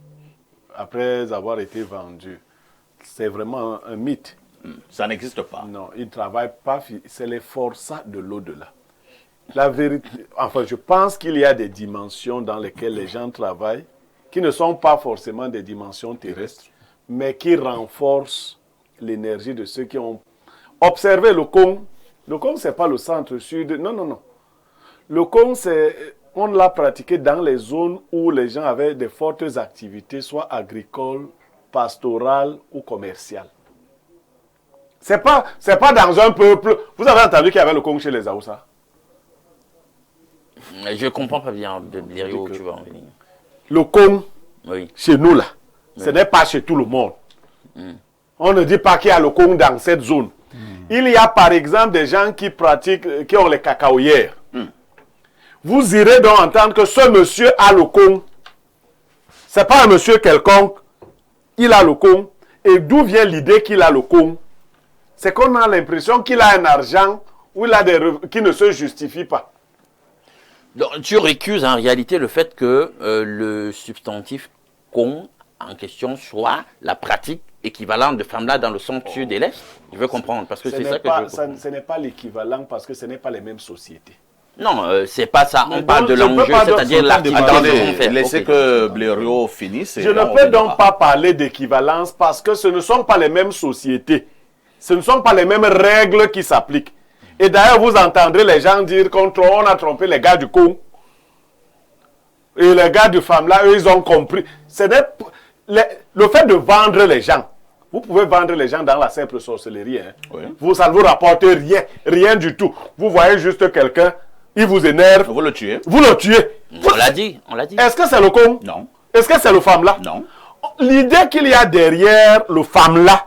Speaker 6: après avoir été vendus. C'est vraiment un mythe.
Speaker 1: Ça n'existe pas.
Speaker 6: Non, ils ne travaillent pas, c'est les forçats de l'au-delà. La vérité, enfin, je pense qu'il y a des dimensions dans lesquelles les gens travaillent qui ne sont pas forcément des dimensions terrestres, mais qui renforcent l'énergie de ceux qui ont observé le con. Le con, ce n'est pas le centre-sud. Non, non, non. Le con, on l'a pratiqué dans les zones où les gens avaient de fortes activités, soit agricoles, pastorales ou commerciales. C'est pas dans un peuple. Vous avez entendu qu'il y avait le Congo chez les Aoussa?
Speaker 3: Je comprends pas bien, Blériot, où tu vas en venir.
Speaker 6: Le Congo,
Speaker 3: Oui.
Speaker 6: chez nous là, ce n'est pas chez tout le monde. On ne dit pas qu'il y a le Congo dans cette zone. Il y a par exemple des gens qui pratiquent, qui ont les cacaoyères. Vous irez donc entendre que ce monsieur a le Congo. Ce n'est pas un monsieur quelconque. Il a le Congo. Et d'où vient l'idée qu'il a le Congo? C'est qu'on a l'impression qu'il a un argent ou il a qui ne se justifie pas.
Speaker 3: Donc, tu récuses en réalité le fait que le substantif con en question soit la pratique équivalente de FAMLA dans le centre-sud et l'est. Je veux comprendre, parce que c'est ça que je veux comprendre.
Speaker 6: Ce n'est pas l'équivalent parce que ce n'est pas les mêmes sociétés.
Speaker 3: Non, c'est pas ça. On parle de
Speaker 6: je peux
Speaker 3: l'enjeu,
Speaker 6: pas
Speaker 3: c'est-à-dire l'activité
Speaker 1: Attendez,
Speaker 3: qu'on fait.
Speaker 1: laissez
Speaker 3: Ok.
Speaker 1: que Blériot finisse. et
Speaker 6: Je ne
Speaker 1: là, on
Speaker 6: peux
Speaker 1: reviendra.
Speaker 6: donc pas parler d'équivalence parce que ce ne sont pas les mêmes sociétés. Ce ne sont pas les mêmes règles qui s'appliquent. Et d'ailleurs, vous entendrez les gens dire qu'on a trompé les gars du Congo. Et les gars du FAMLA, eux, ils ont compris. Le fait de vendre les gens, vous pouvez vendre les gens dans la simple sorcellerie.
Speaker 1: Oui.
Speaker 6: Ça ne vous rapporte rien, rien du tout. Vous voyez juste quelqu'un, il vous énerve,
Speaker 1: Vous le tuez?
Speaker 6: vous le tuez.
Speaker 3: On l'a dit, on l'a dit.
Speaker 6: Est-ce que c'est le Congo?
Speaker 1: Non.
Speaker 6: Est-ce que c'est le FAMLA?
Speaker 1: Non.
Speaker 6: L'idée qu'il y a derrière le FAMLA,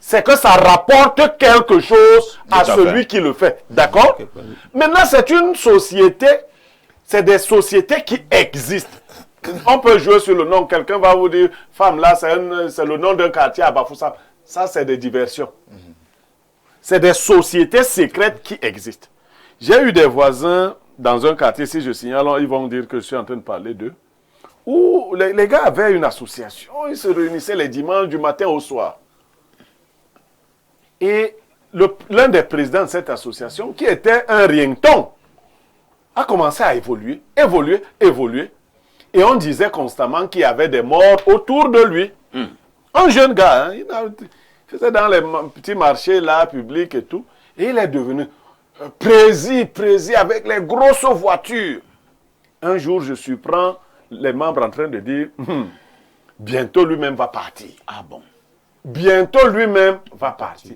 Speaker 6: c'est que ça rapporte quelque chose à
Speaker 1: Tout à
Speaker 6: celui
Speaker 1: fait.
Speaker 6: qui le fait. D'accord? Maintenant, c'est une société, c'est des sociétés qui existent. On peut jouer sur le nom. Quelqu'un va vous dire, FAMLA, c'est le nom d'un quartier à Bafoussam. Ça, c'est des diversions. C'est des sociétés secrètes qui existent. J'ai eu des voisins dans un quartier, si je signale, ils vont dire que je suis en train de parler d'eux, où les gars avaient une association, ils se réunissaient les dimanches du matin au soir. Et l'un des présidents de cette association, qui était un rienton, a commencé à évoluer. Et on disait constamment qu'il y avait des morts autour de lui. Un jeune gars, il faisait dans les petits marchés là, publics et tout. Et il est devenu prési avec les grosses voitures. Un jour, je surprends les membres en train de dire, bientôt lui-même va partir.
Speaker 1: Ah bon?
Speaker 6: Bientôt lui-même va partir.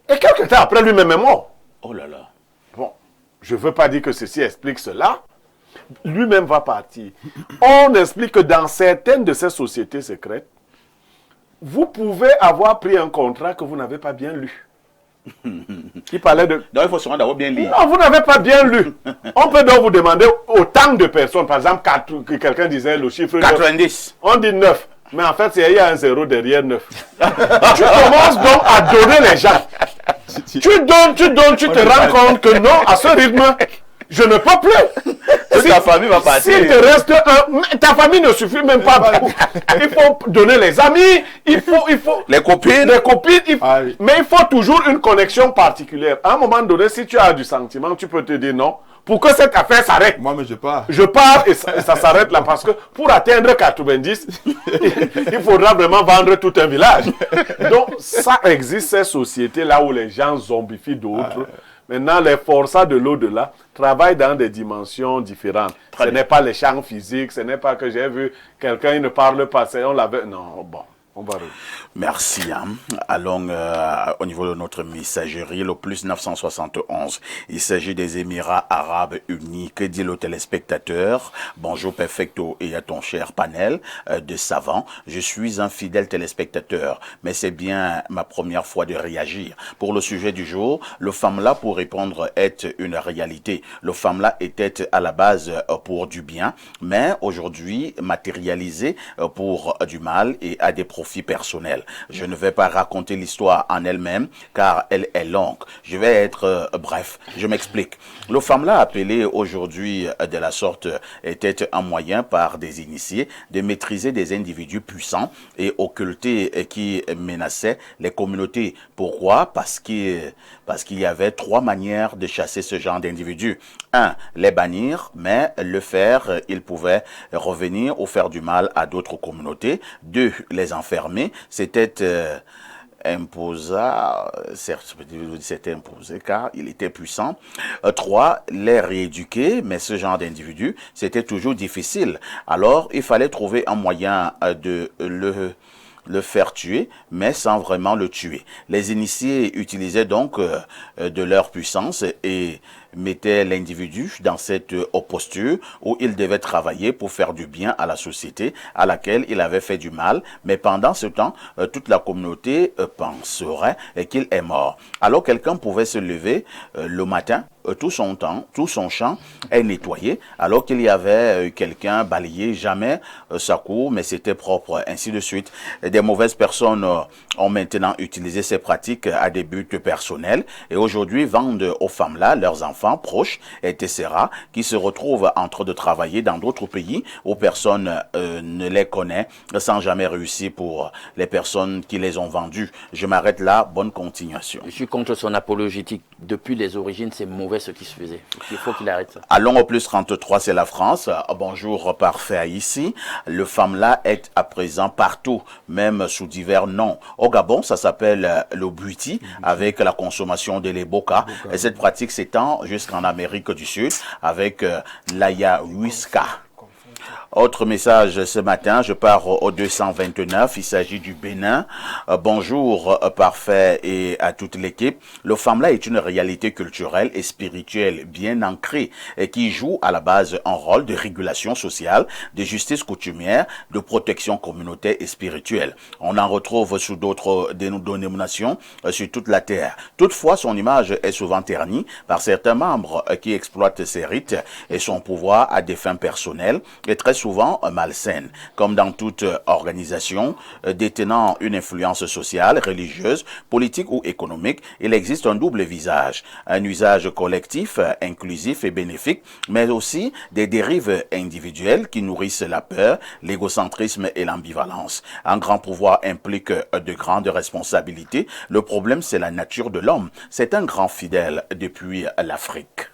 Speaker 6: Et quelque temps après, lui-même est mort.
Speaker 1: Oh là là.
Speaker 6: Bon, je ne veux pas dire que ceci explique cela. Lui-même va partir. On explique que dans certaines de ces sociétés secrètes, vous pouvez avoir pris un contrat que vous n'avez pas bien lu. Il parlait de...
Speaker 1: Donc il faut se rendre d'abord bien lire.
Speaker 6: Non, vous n'avez pas bien lu. On peut donc vous demander autant de personnes. Par exemple, que quelqu'un disait le chiffre
Speaker 1: 90.
Speaker 6: 9. On dit 9. Mais en fait, il y a un 0 derrière 9. Tu commences donc à donner les gens. Tu donnes, tu te rends compte que non, à ce rythme, je ne peux plus.
Speaker 1: Si ta famille va partir.
Speaker 6: S'il te reste un... Ta famille ne suffit même pas. Il faut donner les amis, il faut
Speaker 1: les copines.
Speaker 6: Mais il faut toujours une connexion particulière. À un moment donné, si tu as du sentiment, tu peux te dire non. Pour que cette affaire s'arrête.
Speaker 5: Moi, mais je pars.
Speaker 6: Je pars et ça s'arrête là parce que pour atteindre 90, il faudra vraiment vendre tout un village. Donc, ça existe, ces sociétés-là où les gens zombifient d'autres. Maintenant, les forçats de l'au-delà travaillent dans des dimensions différentes. Ce n'est pas les champs physiques, ce n'est pas que j'ai vu quelqu'un, il ne parle pas, on l'avait... Non, bon. On va
Speaker 1: Merci. Allons au niveau de notre messagerie, le plus 971. Il s'agit des Émirats Arabes Unis. Que dit le téléspectateur? Bonjour Perfecto et à ton cher panel de savants. Je suis un fidèle téléspectateur, mais c'est bien ma première fois de réagir. Pour le sujet du jour, le FAMLA, pour répondre, est une réalité. Le FAMLA était à la base pour du bien, mais aujourd'hui matérialisé pour du mal et à des profits personnels. Je ne vais pas raconter l'histoire en elle-même car elle est longue. Je vais être bref. Je m'explique. Le FAMLA appelé aujourd'hui de la sorte était un moyen par des initiés de maîtriser des individus puissants et occultés qui menaçaient les communautés. Pourquoi? Parce qu'il y avait trois manières de chasser ce genre d'individus. 1. Les bannir, mais le faire, ils pouvaient revenir ou faire du mal à d'autres communautés. 2. Les enfermer, c'était c'était imposé car il était puissant. 3. Les rééduquer, mais ce genre d'individu, c'était toujours difficile. Alors, il fallait trouver un moyen de le faire tuer, mais sans vraiment le tuer. Les initiés utilisaient donc de leur puissance et mettait l'individu dans cette posture où il devait travailler pour faire du bien à la société à laquelle il avait fait du mal, mais pendant ce temps, toute la communauté penserait qu'il est mort. Alors quelqu'un pouvait se lever le matin, tout son champ est nettoyé, alors qu'il y avait quelqu'un balayé, jamais sa cour, mais c'était propre, ainsi de suite. Des mauvaises personnes ont maintenant utilisé ces pratiques à des buts personnels et aujourd'hui vendent aux femmes-là, leurs enfants proches, etc., qui se retrouvent en train de travailler dans d'autres pays où personne ne les connaît, sans jamais réussir pour les personnes qui les ont vendus. Je m'arrête là, bonne continuation.
Speaker 3: Je suis contre son apologétique. Depuis les origines, c'est mauvais ce qui se faisait. Il faut qu'il arrête ça.
Speaker 1: Allons au plus 33, c'est la France. Bonjour, parfait ici. Le FAMLA est à présent partout, même sous divers noms. Au Gabon, ça s'appelle le buiti, avec la consommation de l'eboka. Et cette pratique s'étend jusqu'en Amérique du Sud, avec l'ayahuasca. Autre message ce matin, je pars au 229, il s'agit du Bénin. Bonjour, parfait et à toute l'équipe. Le FAMLA est une réalité culturelle et spirituelle bien ancrée et qui joue à la base un rôle de régulation sociale, de justice coutumière, de protection communautaire et spirituelle. On en retrouve sous d'autres dénominations sur toute la terre. Toutefois, son image est souvent ternie par certains membres qui exploitent ses rites et son pouvoir à des fins personnelles et très souvent malsaine. Comme dans toute organisation détenant une influence sociale, religieuse, politique ou économique, il existe un double visage. Un usage collectif, inclusif et bénéfique, mais aussi des dérives individuelles qui nourrissent la peur, l'égocentrisme et l'ambivalence. Un grand pouvoir implique de grandes responsabilités. Le problème, c'est la nature de l'homme. C'est un grand fidèle depuis l'Afrique.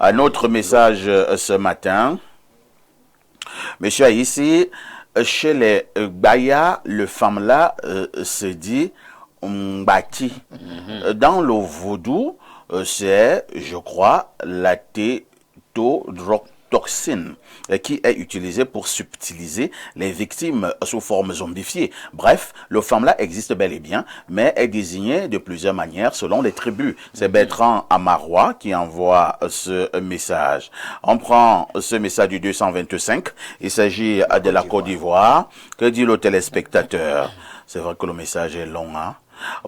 Speaker 1: Un autre message ce matin. Monsieur, ici, chez les Baya, le FAMLA se dit Mbati. Dans le vaudou, c'est, je crois, la tétodroctose. toxine qui est utilisée pour subtiliser les victimes sous forme zombifiée. Bref, le FAMLA existe bel et bien, mais est désigné de plusieurs manières selon les tribus. C'est Bertrand Amarois qui envoie ce message. On prend ce message du 225. Il s'agit de la Côte d'Ivoire. Que dit le téléspectateur? C'est vrai que le message est long, hein?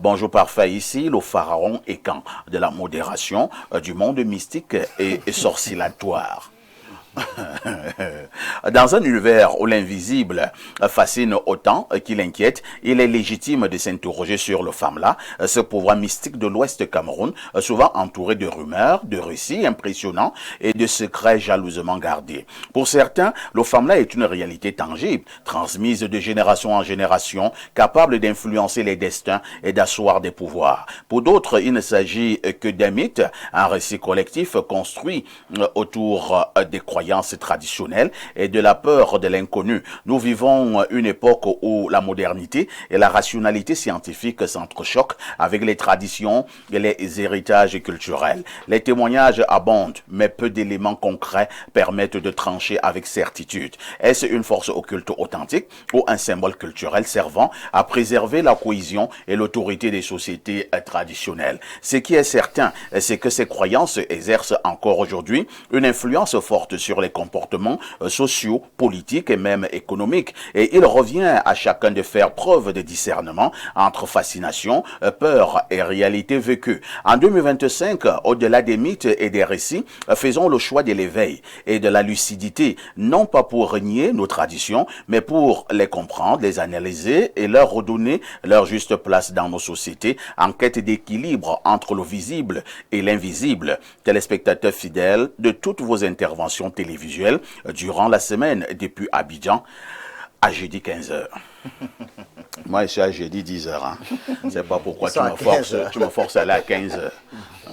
Speaker 1: Bonjour parfait, ici le pharaon Écan de la modération du monde mystique et sorcilatoire. Dans un univers où l'invisible fascine autant qu'il inquiète, il est légitime de s'interroger sur le FAMLA, ce pouvoir mystique de l'Ouest Cameroun, souvent entouré de rumeurs, de récits impressionnants et de secrets jalousement gardés. Pour certains, le FAMLA est une réalité tangible, transmise de génération en génération, capable d'influencer les destins et d'asseoir des pouvoirs. Pour d'autres, il ne s'agit que d'un mythe, un récit collectif construit autour des croyances traditionnelles et de la peur de l'inconnu. Nous vivons une époque où la modernité et la rationalité scientifique s'entrechoquent avec les traditions et les héritages culturels. Les témoignages abondent, mais peu d'éléments concrets permettent de trancher avec certitude. Est-ce une force occulte authentique ou un symbole culturel servant à préserver la cohésion et l'autorité des sociétés traditionnelles? Ce qui est certain, c'est que ces croyances exercent encore aujourd'hui une influence forte sur les comportements sociaux, politiques et même économiques. Et il revient à chacun de faire preuve de discernement entre fascination, peur et réalité vécue. En 2025, au-delà des mythes et des récits, faisons le choix de l'éveil et de la lucidité, non pas pour renier nos traditions, mais pour les comprendre, les analyser et leur redonner leur juste place dans nos sociétés, en quête d'équilibre entre le visible et l'invisible. Téléspectateurs fidèles de toutes vos interventions télévisuelles durant la semaine depuis Abidjan à jeudi 15h. Moi, je suis à jeudi 10h. Hein. C'est pas pourquoi tu me forces à aller à 15h.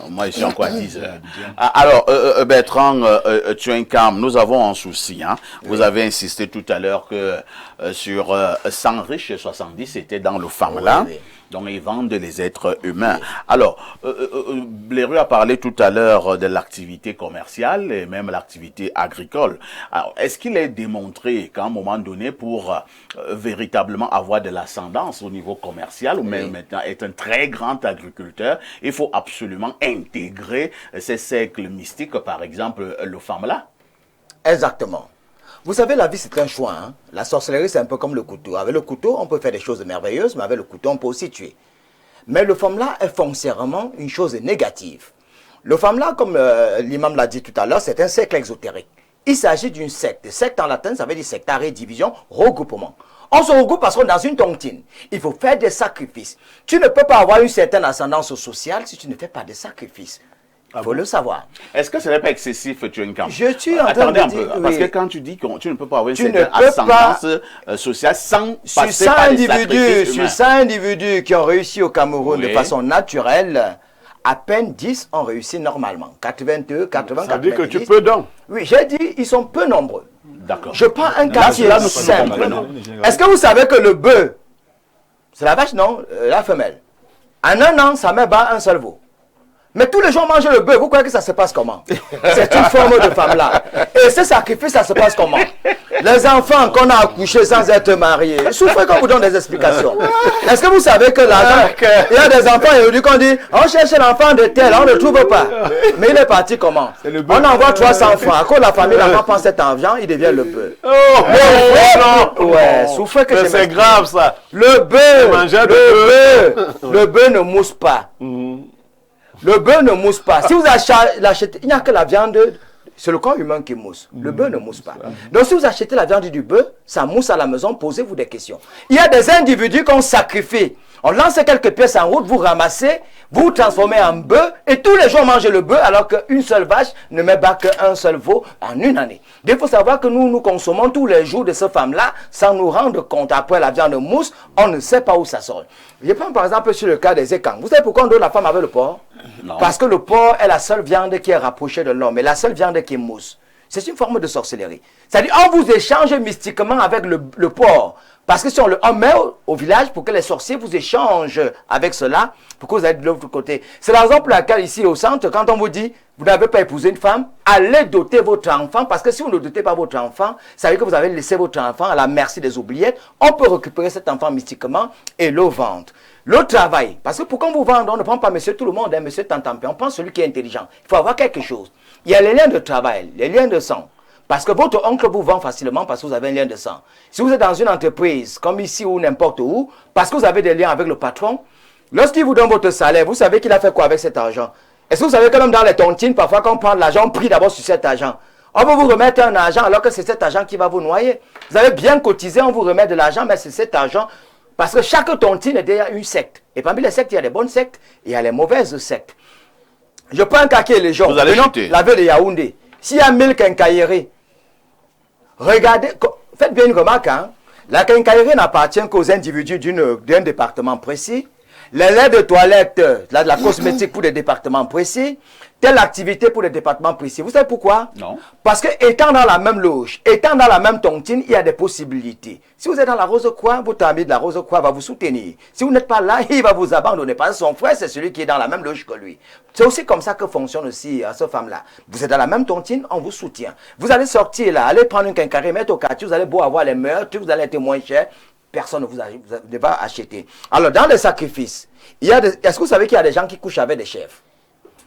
Speaker 1: Moi, je suis encore à 10h. Alors, Bertrand Tuinkam, nous avons un souci. Hein. Vous avez insisté tout à l'heure que sur 100 riches, 70 c'était dans le FAMLA. Donc, ils vendent les êtres humains. Alors, Blairu a parlé tout à l'heure de l'activité commerciale et même l'activité agricole. Alors, est-ce qu'il est démontré qu'à un moment donné, pour véritablement avoir de l'ascendance au niveau commercial ou même maintenant être un très grand agriculteur, il faut absolument intégrer ces cercles mystiques, par exemple le FAMLA?
Speaker 2: Exactement. Vous savez, la vie, c'est un choix. Hein? La sorcellerie, c'est un peu comme le couteau. Avec le couteau, on peut faire des choses merveilleuses, mais avec le couteau, on peut aussi tuer. Mais le FAMLA est foncièrement une chose négative. Le FAMLA, comme l'imam l'a dit tout à l'heure, c'est un cercle exotérique. Il s'agit d'une secte. Secte en latin, ça veut dire sectare, division, regroupement. On se regroupe parce qu'on est dans une tontine. Il faut faire des sacrifices. Tu ne peux pas avoir une certaine ascendance sociale si tu ne fais pas de sacrifices. Il faut le savoir.
Speaker 1: Est-ce que ce n'est pas excessif, Tuinkam?
Speaker 2: Je suis en train de dire...
Speaker 1: Attendez un peu, parce que quand tu dis que tu ne peux pas avoir une
Speaker 2: certaine
Speaker 1: ascendance sociale sans passer par des sacrifices humains.
Speaker 2: Sur 100 individus qui ont réussi au Cameroun de façon naturelle, à peine 10 ont réussi normalement. 82, 80, 90. Ça veut dire
Speaker 6: que tu peux donc.
Speaker 2: Oui, j'ai dit ils sont peu nombreux.
Speaker 1: D'accord.
Speaker 2: Je prends un quartier simple. Est-ce que vous savez que le bœuf, c'est la vache, non? La femelle. En un an, sa mère bat un seul veau. Mais tous les gens mangent le bœuf. Vous croyez que ça se passe comment? C'est une forme de femme-là. Et ce sacrifice, ça se passe comment? Les enfants qu'on a accouchés sans être mariés, souffrez qu'on vous donne des explications. Est-ce que vous savez que l'argent... Il y a des enfants aujourd'hui qu'on dit, on cherche l'enfant de tel, on ne le trouve pas. Mais il est parti comment? On envoie 300 francs. À cause de la famille, l'enfant prend cet argent, il devient le bœuf. Ouais, souffrez que
Speaker 6: c'est grave ça.
Speaker 2: Le bœuf ne mousse pas. Le bœuf ne mousse pas. Si vous l'achetez, il n'y a que la viande, c'est le corps humain qui mousse. Le bœuf ne mousse pas. Donc si vous achetez la viande du bœuf, ça mousse à la maison, posez-vous des questions. Il y a des individus qu'on sacrifie. On lance quelques pièces en route, vous ramassez, vous transformez en bœuf, et tous les jours mangez le bœuf, alors qu'une seule vache ne met pas qu'un seul veau en une année. Il faut savoir que nous consommons tous les jours de ces femmes-là, sans nous rendre compte. Après la viande mousse, on ne sait pas où ça sort. Je prends par exemple sur le cas des écangs. Vous savez pourquoi on donne la femme avec le porc? Non. Parce que le porc est la seule viande qui est rapprochée de l'homme, et la seule viande qui mousse. C'est une forme de sorcellerie. C'est-à-dire, on vous échange mystiquement avec le porc. Parce que si on met au village pour que les sorciers vous échangent avec cela, pour que vous allez de l'autre côté. C'est la raison pour laquelle ici au centre, quand on vous dit, vous n'avez pas épousé une femme, allez doter votre enfant, parce que si vous ne dotez pas votre enfant, ça veut dire que vous avez laissé votre enfant à la merci des oubliettes. On peut récupérer cet enfant mystiquement et le vendre. Le travail, parce que pour qu'on vous vende, on ne prend pas monsieur tout le monde, monsieur Tantampé, on prend celui qui est intelligent. Il faut avoir quelque chose. Il y a les liens de travail, les liens de sang. Parce que votre oncle vous vend facilement parce que vous avez un lien de sang. Si vous êtes dans une entreprise, comme ici ou n'importe où, parce que vous avez des liens avec le patron, lorsqu'il vous donne votre salaire, vous savez qu'il a fait quoi avec cet argent? Est-ce que vous savez que même dans les tontines, parfois quand on prend de l'argent, on prie d'abord sur cet argent. On va vous remettre un argent alors que c'est cet argent qui va vous noyer. Vous avez bien cotisé, on vous remet de l'argent, mais c'est cet argent. Parce que chaque tontine est déjà une secte. Et parmi les sectes, il y a des bonnes sectes et il y a les mauvaises sectes. Je prends un cas qui est léger.
Speaker 1: Vous allez chuter.
Speaker 2: La ville de Yaoundé. S'il y a 1000 quincailleries, regardez, faites bien une remarque, hein. La quincaillerie n'appartient qu'aux individus d'un département précis. Les laits de toilette, de la cosmétique pour des départements précis. Telle activité pour des départements précis. Vous savez pourquoi?
Speaker 1: Non.
Speaker 2: Parce que étant dans la même loge, étant dans la même tontine, il y a des possibilités. Si vous êtes dans la Rose-Croix, votre ami de la Rose-Croix va vous soutenir. Si vous n'êtes pas là, il va vous abandonner. Parce que son frère, c'est celui qui est dans la même loge que lui. C'est aussi comme ça que fonctionne aussi cette femme-là. Vous êtes dans la même tontine, on vous soutient. Vous allez sortir là, allez prendre une quincaillerie, mettre au quartier, vous allez beau avoir les meurtres, vous allez être moins cher. Personne ne vous va acheter. Alors, dans les sacrifices, est-ce que vous savez qu'il y a des gens qui couchent avec des chefs?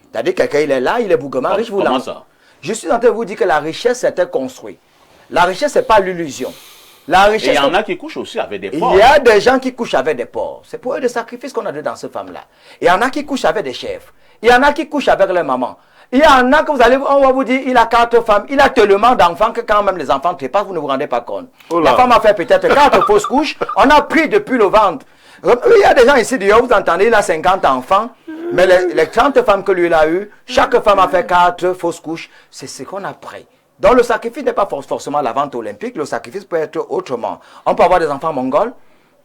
Speaker 2: C'est-à-dire que quelqu'un, il est là, il est bougrement riche, vous
Speaker 1: Comment ça?
Speaker 2: Je suis en train de vous dire que la richesse, c'était construit. La richesse, ce n'est pas l'illusion. La richesse,
Speaker 1: Et il y en a qui couchent aussi avec des porcs.
Speaker 2: il y a des gens qui couchent avec des porcs. C'est pour eux des sacrifices qu'on a dans cette femme-là. Il y en a qui couchent avec des chefs. Il y en a qui couchent avec leur maman. Il y en a que on va vous dire, il a 4 femmes. Il a tellement d'enfants que quand même les enfants ne trépassent, vous ne vous rendez pas compte. La femme a fait peut-être 4 fausses couches. On a pris depuis le ventre. Il y a des gens ici, vous entendez, il a 50 enfants. Mais les 30 femmes que lui il a eues, chaque femme a fait 4 fausses couches. C'est ce qu'on a pris. Donc le sacrifice n'est pas forcément la vente olympique. Le sacrifice peut être autrement. On peut avoir des enfants mongols.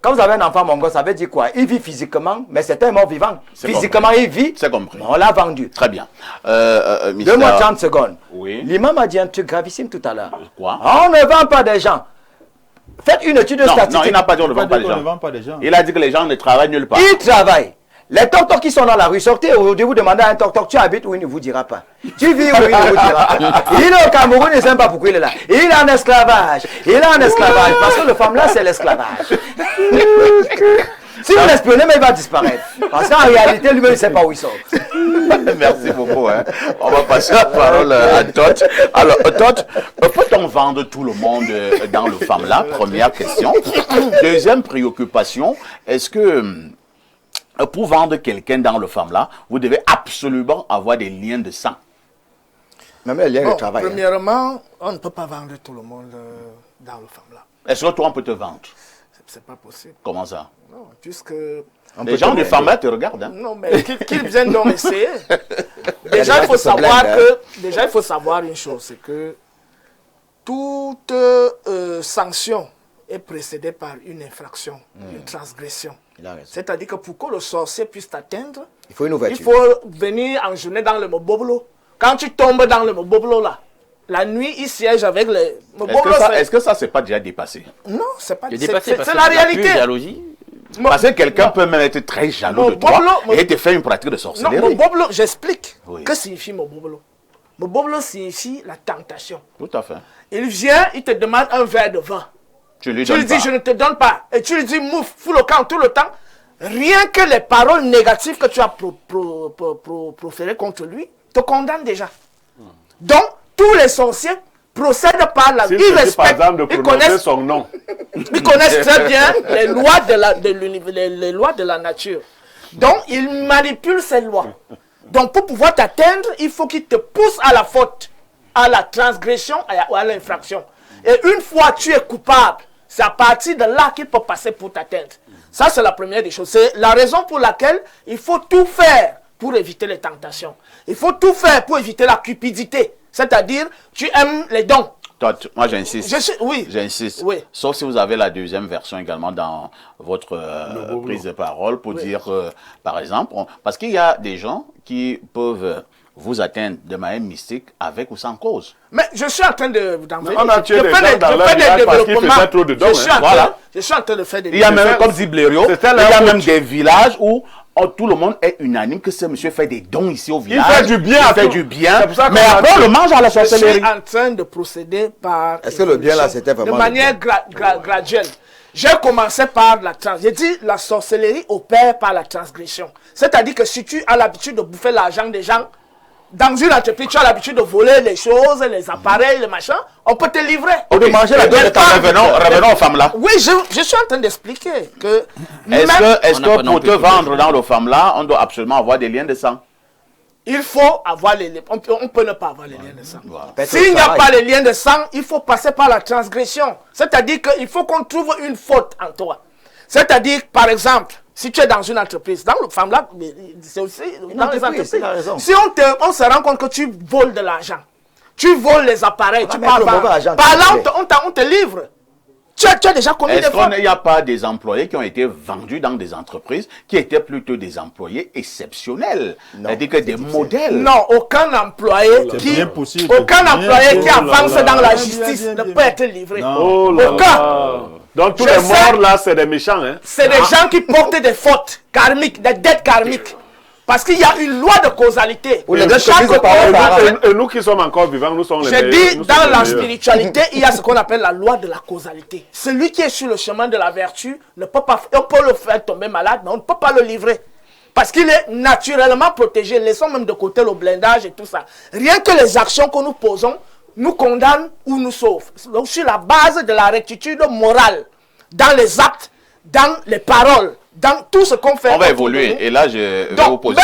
Speaker 2: Quand vous avez un enfant mongol, ça veut dire quoi? Il vit physiquement, mais c'est un mort vivant. Physiquement, il vit.
Speaker 1: C'est compris.
Speaker 2: On l'a vendu.
Speaker 1: Très bien.
Speaker 2: Donne-moi 30 secondes.
Speaker 1: Oui.
Speaker 2: L'imam a dit un truc gravissime tout à l'heure.
Speaker 1: Quoi?
Speaker 2: On ne vend pas des gens. Faites une étude statistique.
Speaker 1: Non, il n'a pas dit on ne vend pas des gens. Il a dit que les gens ne travaillent nulle part.
Speaker 2: Ils travaillent. Les toc-toc qui sont dans la rue, sortez aujourd'hui, vous demandez à un toc-toc, tu habites où, il ne vous dira pas. Tu vis où, il ne vous dira pas. Il est au Cameroun, il ne sait pas pourquoi il est là. Il est en esclavage. Il est en esclavage. Parce que le femme là, c'est l'esclavage. Si vous l'espionnez, mais il va disparaître. Parce qu'en réalité, lui-même, il ne sait pas où il sort.
Speaker 1: Merci beaucoup. Hein. On va passer la parole à Tot. Alors, Tot, peut-on vendre tout le monde dans le femme là? Première question. Deuxième préoccupation, est-ce que pour vendre quelqu'un dans le femme là, vous devez absolument avoir des liens de sang?
Speaker 2: Même les liens de travail.
Speaker 4: Premièrement, on ne peut pas vendre tout le monde dans le femme là.
Speaker 1: Est-ce que toi, on peut te vendre?
Speaker 4: C'est pas possible.
Speaker 1: Comment ça?
Speaker 4: Non, puisque...
Speaker 1: Les gens de femme là te regardent. Hein?
Speaker 4: Non, mais qu'ils viennent donc essayer. Déjà, il faut savoir une chose, c'est que toute sanction est précédée par une infraction, une transgression. C'est-à-dire que pour que le sorcier puisse t'atteindre,
Speaker 2: il faut une ouverture.
Speaker 4: Il faut venir enjourner dans le moboblo. Quand tu tombes dans le moboblo là, la nuit, il siège avec les...
Speaker 1: Est-ce que ça, c'est pas déjà dépassé?
Speaker 4: Non, c'est pas
Speaker 3: dépassé.
Speaker 4: C'est la réalité.
Speaker 1: Parce que quelqu'un peut même être très jaloux de toi et te faire une pratique de sorcellerie.
Speaker 4: Non, moboblo, j'explique. Que signifie moboblo? Moboblo signifie la tentation.
Speaker 1: Tout à fait.
Speaker 4: Il vient, il te demande un verre de vin.
Speaker 1: Tu lui
Speaker 4: dis, je ne te donne pas. Et tu lui dis, mouf, fous le camp tout le temps. Rien que les paroles négatives que tu as proférées contre lui te condamnent déjà. Donc, tous les sorciers procèdent par la... Ils respectent,
Speaker 6: par exemple, de prononcer son nom.
Speaker 4: Ils connaissent très bien les lois les lois de la nature. Donc, ils manipulent ces lois. Donc, pour pouvoir t'atteindre, il faut qu'ils te poussent à la faute, à la transgression ou à l'infraction. Et une fois tu es coupable, c'est à partir de là qu'il peut passer pour t'atteindre. Ça, c'est la première des choses. C'est la raison pour laquelle il faut tout faire pour éviter les tentations. Il faut tout faire pour éviter la cupidité. C'est-à-dire, tu aimes les dons.
Speaker 1: Moi, j'insiste.
Speaker 4: Oui.
Speaker 1: J'insiste.
Speaker 4: Oui.
Speaker 1: Sauf si vous avez la deuxième version également dans votre prise de parole pour dire, par exemple, parce qu'il y a des gens qui peuvent vous atteindre de manière mystique avec ou sans cause.
Speaker 4: Mais je suis en train d'envoyer.
Speaker 6: On a tué des gens dans leur village parce qu'ils faisaient trop de dons.
Speaker 4: Je suis en train de faire des
Speaker 1: Il y a même, comme dit Blériot, il y a même des villages où tout le monde est unanime que ce monsieur fait des dons ici au village.
Speaker 6: Il fait du bien.
Speaker 1: Il fait du bien.
Speaker 6: Mais
Speaker 1: après, on le mange à la
Speaker 4: Je
Speaker 1: sorcellerie.
Speaker 4: suis en train de procéder par...
Speaker 2: Est-ce que le bien là, c'était vraiment
Speaker 4: de manière graduelle. J'ai commencé par la transgression. J'ai dit la sorcellerie opère par la transgression. C'est-à-dire que si tu as l'habitude de bouffer l'argent des gens, dans une entreprise, tu as l'habitude de voler les choses, les appareils, les machins, on peut te livrer.
Speaker 2: On peut manger la gueule de ta
Speaker 1: Revenons aux femmes là.
Speaker 4: Oui, je suis en train d'expliquer que...
Speaker 1: Est-ce que pour te vendre dans les femmes là, on doit absolument avoir des liens de sang?
Speaker 4: Il faut avoir les liens. On peut ne pas avoir les liens de sang.
Speaker 1: Voilà.
Speaker 4: S'il n'y a pas les liens de sang, il faut passer par la transgression. C'est-à-dire qu'il faut qu'on trouve une faute en toi. C'est-à-dire, par exemple, si tu es dans une entreprise, dans le femme là, c'est aussi dans les entreprises. Si on se rend compte que tu voles de l'argent, tu voles les appareils, tu parles par là, on te livre. Tu as déjà commis des fautes.
Speaker 1: Est-ce qu'il n'y a pas des employés qui ont été vendus dans des entreprises qui étaient plutôt des employés exceptionnels? C'est-à-dire que des modèles.
Speaker 4: Non, aucun employé qui avance dans la justice ne peut être livré. Aucun.
Speaker 6: Donc tous les morts là, c'est des méchants. Hein?
Speaker 4: C'est des gens qui portent des fautes karmiques, des dettes karmiques. Parce qu'il y a une loi de causalité.
Speaker 6: Et nous qui sommes encore vivants, nous sommes les meilleurs.
Speaker 4: Je dis, dans la spiritualité, il y a ce qu'on appelle la loi de la causalité. Celui qui est sur le chemin de la vertu, ne peut pas, on peut le faire tomber malade, mais on ne peut pas le livrer. Parce qu'il est naturellement protégé. Laissons même de côté le blindage et tout ça. Rien que les actions que nous posons nous condamnent ou nous sauvent. Donc, sur la base de la rectitude morale, dans les actes, dans les paroles, dans tout ce qu'on fait.
Speaker 1: On va évoluer. Et là, je vais vous poser...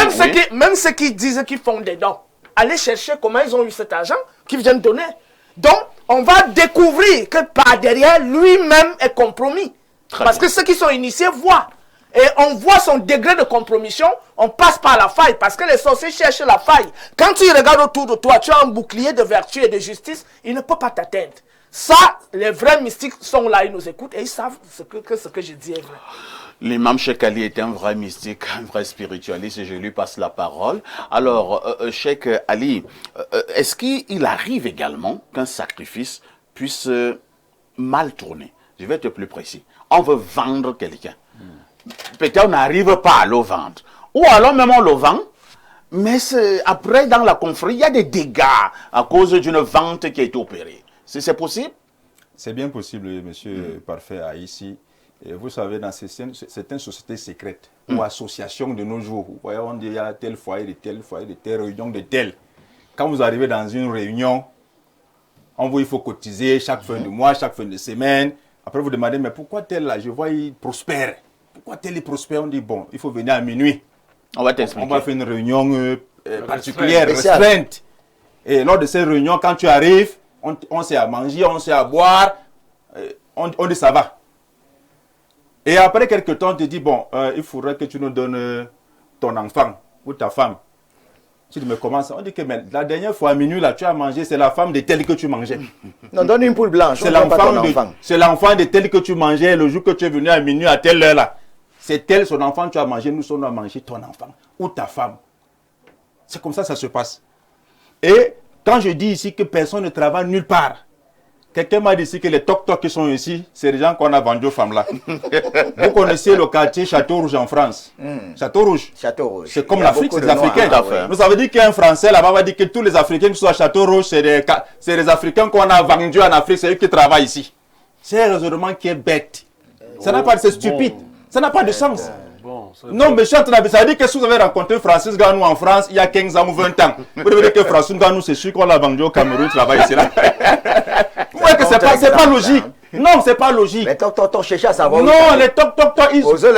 Speaker 4: Même ceux qui disent qu'ils font des dons, allez chercher comment ils ont eu cet argent qu'ils viennent donner. Donc, on va découvrir que par derrière, lui-même est compromis. Parce que ceux qui sont initiés voient. Et on voit son degré de compromission, on passe par la faille. Parce que les sorciers cherchent la faille. Quand tu regardes autour de toi, tu as un bouclier de vertu et de justice, il ne peut pas t'atteindre. Ça, les vrais mystiques sont là, ils nous écoutent et ils savent ce que je dis est vrai.
Speaker 1: L'imam Cheikh Ali est un vrai mystique, un vrai spiritualiste et je lui passe la parole. Alors, Cheikh Ali, est-ce qu'il arrive également qu'un sacrifice puisse mal tourner? Je vais être plus précis. On veut vendre quelqu'un. Peut-être on n'arrive pas à le vendre. Ou alors même on le vend, mais après dans la confrérie, il y a des dégâts à cause d'une vente qui a été opérée. C'est possible?
Speaker 5: C'est bien possible, monsieur Parfait, ici. Et vous savez, dans certaines sociétés secrètes ou associations de nos jours, vous voyez, on dit il y a tel foyer, de telle réunion de telle. Quand vous arrivez dans une réunion, on vous il faut cotiser chaque fin de mois, chaque fin de semaine. Après, vous demandez, mais pourquoi tel là, je vois, il prospère. Pourquoi tel il prospère? On dit, bon, il faut venir à minuit.
Speaker 1: On va t'expliquer.
Speaker 5: On va faire une réunion particulière, restreinte. Et lors de ces réunions, quand tu arrives, on sait à manger, on sait à boire, on dit ça va. Et après quelques temps, on te dit, bon, il faudrait que tu nous donnes ton enfant ou ta femme. Tu dis, mais comment ça? On dit que mais, la dernière fois à minuit, là, tu as mangé, c'est la femme de telle que tu mangeais.
Speaker 2: Non, donne une poule blanche.
Speaker 5: C'est l'enfant de telle que tu mangeais le jour que tu es venu à minuit à telle heure là. C'est tel son enfant tu as mangé, nous sommes à manger ton enfant ou ta femme. C'est comme ça que ça se passe. Et quand je dis ici que personne ne travaille nulle part, quelqu'un m'a dit ici que les toc-toc qui sont ici, c'est les gens qu'on a vendus aux femmes là. Vous connaissez le quartier Château-Rouge en France. Château-Rouge. C'est comme l'Afrique, c'est des Africains. Nous avons dit qu'un Français là-bas va dire que tous les Africains qui sont à Château-Rouge, c'est des Africains qu'on a vendus en Afrique, c'est eux qui travaillent ici. C'est un raisonnement qui est bête. Ça n'a pas, c'est stupide. Ça n'a pas de sens. Non, mais je suis en train de ça veut dire que si vous avez rencontré Francis Ganou en France il y a 15 ans ou 20 ans, vous devez dire que Francis Ganou, c'est sûr qu'on l'a vendu au Cameroun, il travaille ici là. Vous voyez que c'est pas logique. Non, c'est pas logique.
Speaker 2: Mais toc cherchez à savoir.
Speaker 5: Non, les toc,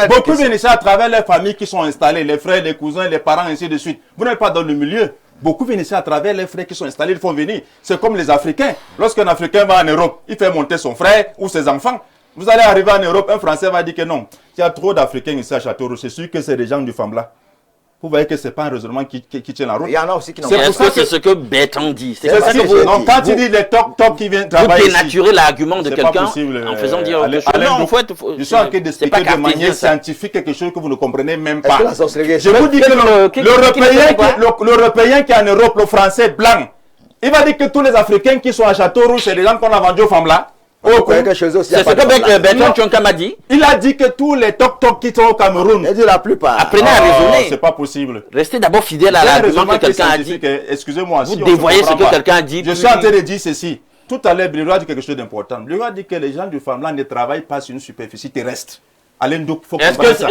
Speaker 5: beaucoup viennent ici à travers les familles qui sont installées, les frères, les cousins, les parents, ainsi de suite. Vous n'êtes pas dans le milieu. Beaucoup viennent ici à travers les frères qui sont installés, ils font venir. C'est comme les Africains. Lorsqu'un Africain va en Europe, il fait monter son frère ou ses enfants. Vous allez arriver en Europe, un Français va dire que non, il y a trop d'Africains ici à Châteauroux, c'est sûr que c'est des gens du FAMLA. vous voyez que ce n'est pas un raisonnement qui tient la route.
Speaker 2: Il y en a aussi qui n'ont
Speaker 5: C'est
Speaker 2: pas.
Speaker 5: pour
Speaker 3: Est-ce
Speaker 5: ça
Speaker 3: que c'est ce que Bertrand dit?
Speaker 2: C'est
Speaker 3: C'est
Speaker 2: ça
Speaker 3: ça que
Speaker 2: que
Speaker 3: vous...
Speaker 2: je-
Speaker 5: Non, quand il dit les top qui viennent
Speaker 3: Vous
Speaker 5: travailler ici,
Speaker 3: dénaturez l'argument de
Speaker 5: c'est pas
Speaker 3: quelqu'un
Speaker 5: possible,
Speaker 3: en faisant dire
Speaker 5: Alain-
Speaker 3: autre chose.
Speaker 5: Alain
Speaker 3: Non,
Speaker 5: Douk,
Speaker 3: faut être...
Speaker 5: je suis en train
Speaker 3: c'est
Speaker 5: d'expliquer
Speaker 3: pas
Speaker 5: de manière
Speaker 3: cartésien, ça.
Speaker 5: scientifique quelque chose que vous ne comprenez même
Speaker 2: Est-ce
Speaker 5: pas.
Speaker 2: que la sorcellerie
Speaker 5: Je vous dis que
Speaker 3: qui ne sait quoi?
Speaker 5: l'Européen qui est en Europe, le Français blanc, il va dire que tous les Africains qui sont à Château-Rouge, c'est des gens qu'on a vendus aux femmes là.
Speaker 2: Vous croyez que chez eux aussi, il y
Speaker 3: C'est
Speaker 2: a
Speaker 3: ce
Speaker 2: pas de
Speaker 3: que
Speaker 2: femmes là.
Speaker 3: Bertrand Tchonka m'a dit.
Speaker 5: Il a dit que tous les toc-toc qui sont au Cameroun.
Speaker 2: Il a dit la plupart.
Speaker 3: Apprenez à raisonner.
Speaker 5: C'est pas possible.
Speaker 3: Restez d'abord fidèle à
Speaker 5: C'est un
Speaker 3: l'argument
Speaker 5: raisonnement
Speaker 3: que
Speaker 5: qui est
Speaker 3: quelqu'un a dit.
Speaker 5: scientifique. Excusez-moi.
Speaker 3: Vous
Speaker 5: si on
Speaker 3: dévoyez
Speaker 5: se comprend
Speaker 3: ce que
Speaker 5: pas.
Speaker 3: quelqu'un a dit,
Speaker 5: Je
Speaker 3: puis-
Speaker 5: suis en train de dire ceci. Tout à l'heure, Bléro a dit quelque chose d'important. Bléro a dit que les gens du Farmland ne travaillent pas sur une superficie terrestre. Alain Douk, il faut
Speaker 3: Est-ce
Speaker 5: comprendre ça.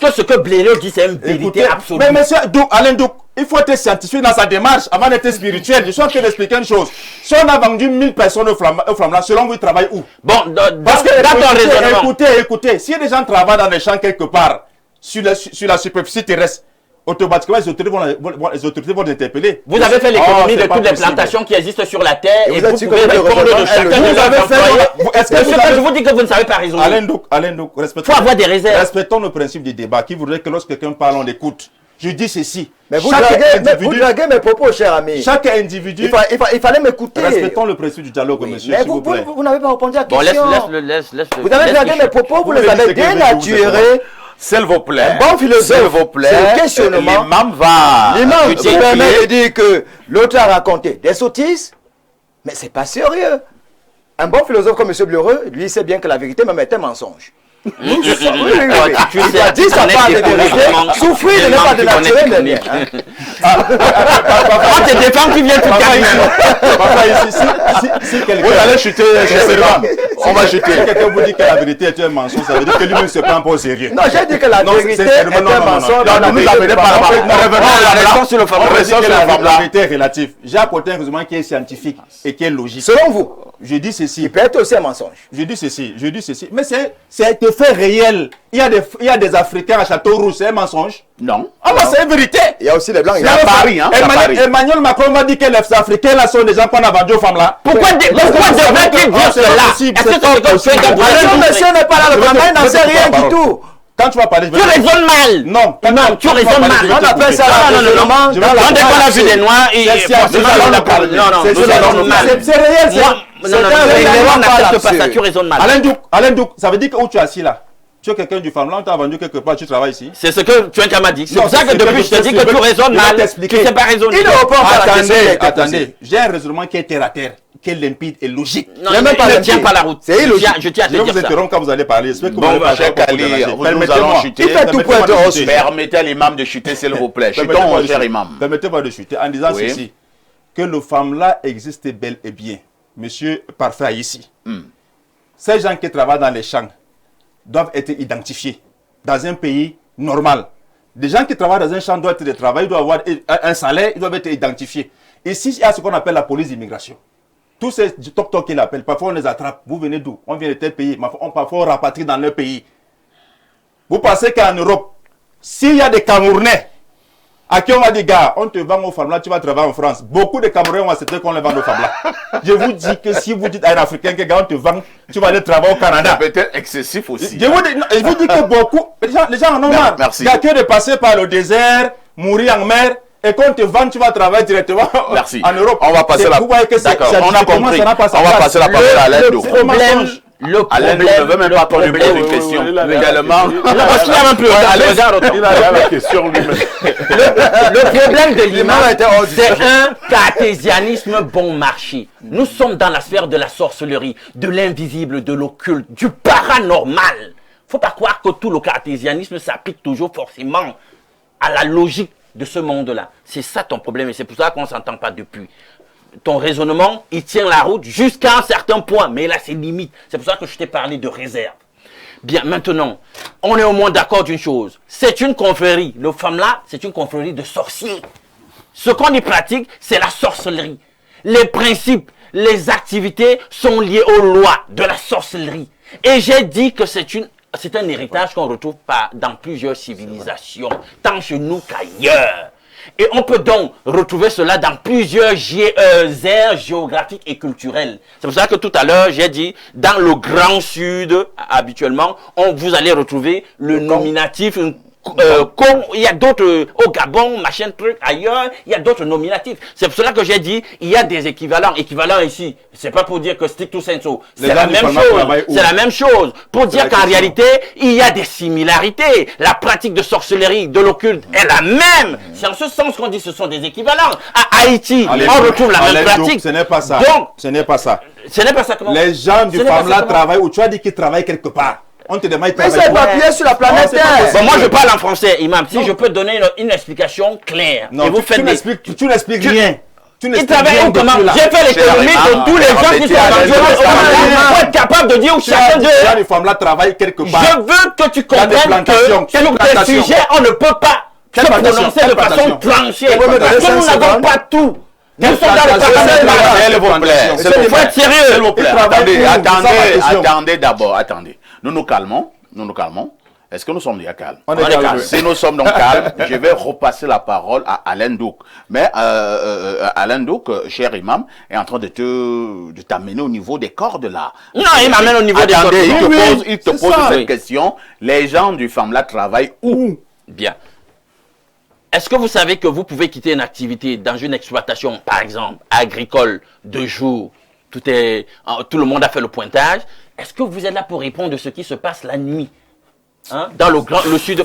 Speaker 3: que ce que Blériot dit, c'est une vérité
Speaker 5: Écoutez,
Speaker 3: absolue?
Speaker 5: mais monsieur Douk, Alain Douk, il faut être scientifique dans sa démarche avant d'être spirituel. Je suis en train d'expliquer une chose. Si on a vendu 1000 personnes au Farmland, selon vous, ils travaillent où?
Speaker 3: Bon, dans
Speaker 5: Parce que
Speaker 3: ton raisonnement,
Speaker 5: écoutez, si les gens travaillent dans les champs quelque part, sur la superficie terrestre, automatiquement les autorités vont interpeller.
Speaker 3: vous avez fait l'économie
Speaker 5: Oh,
Speaker 3: de
Speaker 5: c'est pas
Speaker 3: toutes les
Speaker 5: possible.
Speaker 3: plantations qui existent sur la Terre
Speaker 2: Et
Speaker 3: et
Speaker 2: vous êtes
Speaker 3: vous
Speaker 2: sûr
Speaker 3: pouvez
Speaker 2: que vous
Speaker 3: répondre
Speaker 2: avez
Speaker 3: de chacun
Speaker 2: fait-
Speaker 3: de
Speaker 5: vous avez
Speaker 3: leurs
Speaker 5: fait-
Speaker 3: employés.
Speaker 5: est-ce que
Speaker 3: C'est
Speaker 5: vous
Speaker 3: ce que
Speaker 5: avez-
Speaker 3: je vous dis que vous ne savez pas raisonner.
Speaker 5: Alain Douk, respectons.
Speaker 3: Faut avoir des réserves.
Speaker 5: Respectons le principe du débat qui voudrait que lorsque quelqu'un parle, on écoute. Je dis ceci.
Speaker 2: Mais vous
Speaker 5: Chaque
Speaker 2: draguez mes propos, cher ami.
Speaker 5: chaque individu.
Speaker 2: Il fallait m'écouter.
Speaker 5: Respectons le principe du dialogue, monsieur,
Speaker 2: Mais
Speaker 5: s'il vous plaît.
Speaker 2: vous n'avez pas répondu à la
Speaker 3: Bon,
Speaker 2: question.
Speaker 3: laisse.
Speaker 2: Vous avez dragué mes propos, vous les avez dénaturés.
Speaker 1: S'il vous plaît.
Speaker 2: Un bon philosophe,
Speaker 1: S'il vous plaît.
Speaker 2: c'est le questionnement.
Speaker 1: L'imam va.
Speaker 2: L'imam
Speaker 1: étudier.
Speaker 2: se permet de dire que l'autre a raconté des sottises, mais c'est pas sérieux. Un bon philosophe comme M. Bleureux, lui, sait bien que la vérité même est un mensonge. Oui.
Speaker 3: Tu sais,
Speaker 2: Il doit dire sa part de vérité, souffrir de ne pas dénaturer les liens.
Speaker 3: Ah, t'es des femmes qui viennent tout
Speaker 5: Papa
Speaker 3: calmer.
Speaker 5: Papa, ici, si quelqu'un.
Speaker 1: Vous allez chuter chez Selma. On va
Speaker 5: Si
Speaker 1: chuter.
Speaker 5: quelqu'un vous dit que la vérité est un mensonge, ça veut dire que lui-même ne se prend pas au sérieux.
Speaker 2: Non, j'ai dit que la
Speaker 5: Non,
Speaker 2: vérité
Speaker 5: c'est-
Speaker 2: est
Speaker 5: non,
Speaker 2: un
Speaker 5: non, non,
Speaker 2: mensonge.
Speaker 5: non.
Speaker 2: On a
Speaker 1: Ne nous
Speaker 2: dit
Speaker 1: amenez
Speaker 2: que-
Speaker 1: pas là-bas. Revenons à la
Speaker 3: Restons sur le
Speaker 5: On
Speaker 3: fameux.
Speaker 5: va dire
Speaker 1: Restons
Speaker 5: que
Speaker 1: sur
Speaker 5: la
Speaker 1: le Farmland.
Speaker 5: vérité est relative. J'ai apporté un raisonnement qui est scientifique et qui est logique.
Speaker 2: Selon vous,
Speaker 5: Je dis ceci.
Speaker 2: il peut être aussi un mensonge.
Speaker 5: Je dis ceci. Mais c'est un fait réel. Il y a des Africains à Château-Rouge, c'est un mensonge.
Speaker 1: Non.
Speaker 5: Ah non, c'est une vérité.
Speaker 2: Il y a aussi les blancs. il y
Speaker 1: C'est
Speaker 2: a-
Speaker 1: à Paris, hein. c'est à Paris.
Speaker 5: Emmanuel Macron va dire que les Africains là sont des gens qu'on a vendus aux femmes là.
Speaker 3: Pourquoi devrait-il dire
Speaker 5: c'est pas
Speaker 3: cela?
Speaker 5: possible,
Speaker 3: Est-ce que
Speaker 5: c'est
Speaker 3: c'est ce
Speaker 5: pas
Speaker 3: que tu fais
Speaker 5: possible.
Speaker 3: quand
Speaker 2: Le monsieur n'est pas là, le travail n'en sait rien du tout.
Speaker 5: Quand tu vas parler, je vais
Speaker 3: Tu raisonnes mal.
Speaker 5: Non,
Speaker 3: Non, tu raisonnes mal.
Speaker 2: On appelle ça
Speaker 3: Non, non, non,
Speaker 2: raisonnement
Speaker 5: je
Speaker 2: dans
Speaker 5: vais
Speaker 2: la
Speaker 3: Quand dès qu'on a vu des noirs, et
Speaker 5: C'est
Speaker 3: forcément,
Speaker 5: scientifique.
Speaker 3: on a parlé. Non, non,
Speaker 5: C'est
Speaker 3: nous raisonnons mal.
Speaker 5: c'est réel.
Speaker 3: Moi, non, non, non,
Speaker 2: réel,
Speaker 3: les noirs
Speaker 2: on
Speaker 3: n'acceptent
Speaker 2: parle
Speaker 3: pas ça,
Speaker 2: là-dessus.
Speaker 3: tu raisonnes mal.
Speaker 5: Alain Douk, ça veut dire que où tu es assis là, tu es quelqu'un du Farmland, tu as vendu quelque part, tu travailles ici.
Speaker 3: C'est ce que tu m'a dit. C'est
Speaker 5: Non,
Speaker 3: pour ça que
Speaker 5: c'est
Speaker 3: depuis, je te dis que tu raisonnes
Speaker 5: je vais
Speaker 3: mal. Tu
Speaker 5: t'expliquer.
Speaker 3: sais pas raisonner.
Speaker 2: Il ne répond pas à la question qui a été posée.
Speaker 5: Attendez, j'ai un raisonnement qui est terre à terre, qui est limpide et logique.
Speaker 3: Non,
Speaker 2: Il y a même
Speaker 3: il
Speaker 2: pas
Speaker 3: ne
Speaker 2: limpide.
Speaker 3: tient pas la route.
Speaker 2: C'est illogique.
Speaker 3: Je tiens à
Speaker 5: Je
Speaker 3: te
Speaker 5: vais
Speaker 3: dire
Speaker 5: vous
Speaker 3: ça.
Speaker 5: interrompre quand vous allez parler. J'espère que vous
Speaker 1: Bon,
Speaker 5: allez pas
Speaker 1: cher
Speaker 5: encore
Speaker 1: Kali,
Speaker 5: déranger.
Speaker 1: nous
Speaker 5: Permettez-moi.
Speaker 1: allons chuter.
Speaker 2: Il fait tout pour être
Speaker 5: Permettez-moi de
Speaker 2: reçu.
Speaker 5: chuter.
Speaker 1: Permettez à l'imam de chuter, s'il vous plaît.
Speaker 5: Permettez-moi
Speaker 1: Chutons,
Speaker 5: de
Speaker 1: cher
Speaker 5: chuter.
Speaker 1: imam.
Speaker 5: Permettez-moi de chuter en disant
Speaker 1: Oui.
Speaker 5: ceci, que le femme-là existe bel et bien. Monsieur Parfait ici. Ces gens qui travaillent dans les champs doivent être identifiés dans un pays normal. Des gens qui travaillent dans un champ doivent être des travailleurs, ils doivent avoir un salaire, ils doivent être identifiés. Ici, il y a ce qu'on appelle la police d'immigration. Tous ces toc-toc qu'ils appellent, parfois on les attrape. Vous venez d'où? On vient de tel pays. Parfois on rapatrie dans leur pays. Vous pensez qu'en Europe, s'il y a des Camerounais à qui on va dire, gars, on te vend aux femmes là, tu vas travailler en France. Beaucoup de Camerounais ont accepté qu'on les vende aux femmes là. Je vous dis que si vous dites à un Africain que gars, on te vend, tu vas aller travailler au Canada.
Speaker 1: Peut-être excessif aussi.
Speaker 5: Je vous dis que beaucoup, les gens en ont marre.
Speaker 1: Merci.
Speaker 5: Il y a que de passer par le désert, mourir en mer, et qu'on te vend, tu vas travailler directement
Speaker 1: Merci.
Speaker 5: en Europe.
Speaker 1: On va passer la.
Speaker 5: Vous voyez que c'est
Speaker 1: D'accord, on a
Speaker 5: scientifiquement,
Speaker 1: compris.
Speaker 5: ça n'a pas sa
Speaker 1: On va
Speaker 5: place.
Speaker 1: passer la parole à Alain Douk. Alain Douk ne veut même pas qu'on lui pose une question. Également.
Speaker 3: Parce qu'il y a un peu
Speaker 6: Il a la question lui-même.
Speaker 3: Le problème de l'imam,
Speaker 2: a été rendu.
Speaker 3: c'est un cartésianisme bon marché. Nous sommes dans la sphère de la sorcellerie, de l'invisible, de l'occulte, du paranormal. Faut pas croire que tout le cartésianisme s'applique toujours forcément à la logique de ce monde-là. C'est ça ton problème et c'est pour ça qu'on ne s'entend pas depuis. Ton raisonnement, il tient la route jusqu'à un certain point, mais il a ses limites. C'est pour ça que je t'ai parlé de réserve. Bien, maintenant, on est au moins d'accord d'une chose. C'est une confrérie. Le femme-là, c'est une confrérie de sorciers. Ce qu'on y pratique, c'est la sorcellerie. Les principes, les activités sont liées aux lois de la sorcellerie. Et j'ai dit que c'est un héritage qu'on retrouve dans plusieurs civilisations, tant chez nous qu'ailleurs. Et on peut donc retrouver cela dans plusieurs aires géographiques et culturelles. C'est pour ça que tout à l'heure, j'ai dit, dans le Grand Sud, habituellement, vous allez retrouver le nominatif il y a d'autres au Gabon, machin truc, ailleurs, il y a d'autres nominatifs. C'est pour cela que j'ai dit, il y a des équivalents. Équivalents ici, c'est pas pour dire que stricto sensu, c'est la même chose. C'est la même chose. Pour dire qu'en réalité, il y a des similarités. La pratique de sorcellerie, de l'occulte est la même. C'est en ce sens qu'on dit que ce sont des équivalents. À Haïti, on retrouve la même pratique.
Speaker 5: Ce n'est pas ça.
Speaker 3: Donc,
Speaker 5: ce n'est pas ça.
Speaker 3: Ce n'est pas ça. Comment?
Speaker 5: Les gens du FAMLA travaillent, ou tu as dit qu'ils travaillent quelque part. On te demande de
Speaker 2: Mais c'est papier sur la planète Terre.
Speaker 3: Bon, moi je parle en français, Imam. Si je peux donner une explication claire.
Speaker 5: Non,
Speaker 3: et vous faites
Speaker 5: tu n'expliques rien.
Speaker 3: Ils travaillent comment? J'ai fait l'économie de tous les gens qui sont dans pour être capable de dire où chacun d'eux.
Speaker 5: Les gens du FAMLA travaillent quelque part.
Speaker 3: Je veux que tu comprennes que tel sujet, on ne peut pas se prononcer de façon tranchée. Parce que nous n'avons pas tout. Nous sommes dans le Parlement.
Speaker 1: S'il vous plaît.
Speaker 3: Il faut être sérieux.
Speaker 1: S'il vous plaît. Attendez d'abord, attendez. Nous nous calmons. Est-ce que nous sommes déjà calmes?
Speaker 5: On est calmes.
Speaker 1: Si nous sommes donc calmes, je vais repasser la parole à Alain Douk. Mais Alain Douk, cher imam, est en train de t'amener au niveau des corps de l'art.
Speaker 3: Non, il m'amène au niveau des corps de l'art.
Speaker 1: Il te pose cette question. Les gens du FAMLA travaillent où?
Speaker 3: Bien. Est-ce que vous savez que vous pouvez quitter une activité dans une exploitation, par exemple, agricole, de jour, tout le monde a fait le pointage. Est-ce que vous êtes là pour répondre de ce qui se passe la nuit? Hein? Dans le sud de...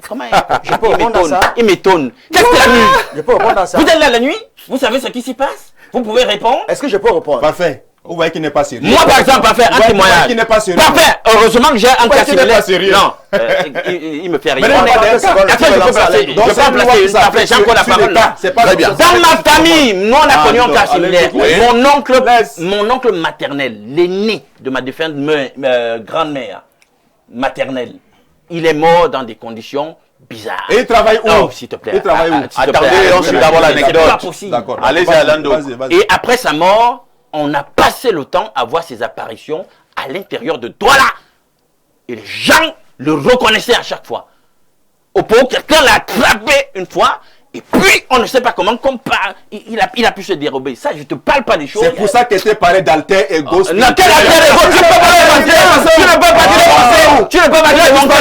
Speaker 3: Comment
Speaker 2: je peux répondre à ça?
Speaker 3: Il m'étonne. Qu'est-ce que la nuit?
Speaker 2: Je peux répondre à ça.
Speaker 3: Vous êtes là la nuit? Vous savez ce qui s'y passe? Vous pouvez répondre?
Speaker 2: Est-ce que je peux répondre?
Speaker 5: Parfait. Vous voyez qu'il n'est pas sérieux.
Speaker 3: Moi, par exemple, parfait, un témoignage.
Speaker 5: Qui n'est pas sérieux.
Speaker 3: Parfait. Heureusement que j'ai un cas similaire. Non, il me fait rien. Après, je peux placer une. Après, j'ai encore la parole.
Speaker 5: Très bien.
Speaker 3: Dans ma famille, nous, on a connu un cas similaire. Mon oncle maternel, l'aîné de ma défunte grand-mère maternelle, il est mort dans des conditions bizarres.
Speaker 5: Et il travaille où?
Speaker 3: Oh, s'il te plaît.
Speaker 5: Il travaille où?
Speaker 1: Attendez, on suit d'abord l'anecdote.
Speaker 3: C'est pas possible.
Speaker 5: D'accord.
Speaker 1: Allez-y, Alain Douk.
Speaker 3: Et après sa mort, on a passé le temps à voir ses apparitions à l'intérieur de Douala. Et les gens le reconnaissaient à chaque fois. Au point où quelqu'un l'a attrapé une fois, et puis on ne sait pas comment, il a pu se dérober. Ça, je ne te parle pas des choses.
Speaker 5: C'est pour ça que tu parlé d'alter et gauche.
Speaker 3: Non, quel alter et gauche? Tu ne peux pas démontrer. Tu ne peux pas démontrer.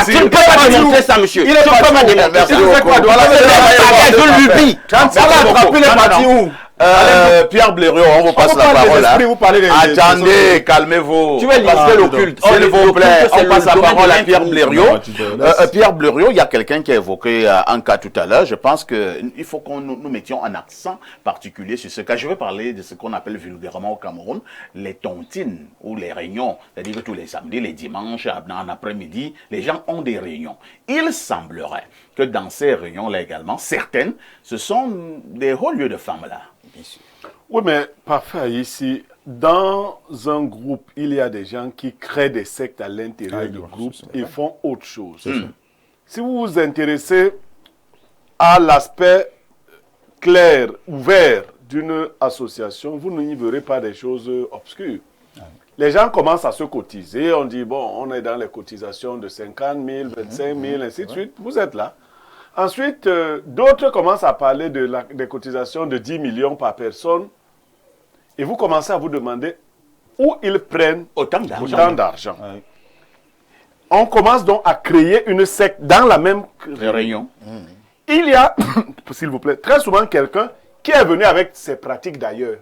Speaker 3: Tu ne peux pas démontrer ça, monsieur. Tu ne peux pas démontrer ça.
Speaker 1: Pierre Blériot, on vous passe la parole. Attendez, calmez-vous.
Speaker 3: Tu vas lister l'occulte.
Speaker 1: S'il vous plaît, on passe la parole à Pierre Blériot. Pierre Blériot, il y a quelqu'un qui a évoqué un cas tout à l'heure. Je pense qu'il faut que nous mettions un accent particulier sur ce cas. Je vais parler de ce qu'on appelle vulgairement au Cameroun les tontines ou les réunions. C'est-à-dire que tous les samedis, les dimanches, en après-midi, les gens ont des réunions. Il semblerait que dans ces réunions-là également, certaines, ce sont des hauts lieux de femmes là. Bien sûr.
Speaker 6: Oui, mais parfait, ici, dans un groupe, il y a des gens qui créent des sectes à l'intérieur du groupe et font autre chose. Si vous vous intéressez à l'aspect clair, ouvert d'une association, vous n'y verrez pas des choses obscures. Les gens commencent à se cotiser, on dit, bon, on est dans les cotisations de 50 000, 25 000, ainsi de suite, vous êtes là. Ensuite, d'autres commencent à parler des cotisations de 10 millions par personne. Et vous commencez à vous demander où ils prennent autant d'argent. Oui. On commence donc à créer une secte dans la même
Speaker 1: réunion.
Speaker 6: Il y a, s'il vous plaît, très souvent quelqu'un qui est venu avec ses pratiques d'ailleurs.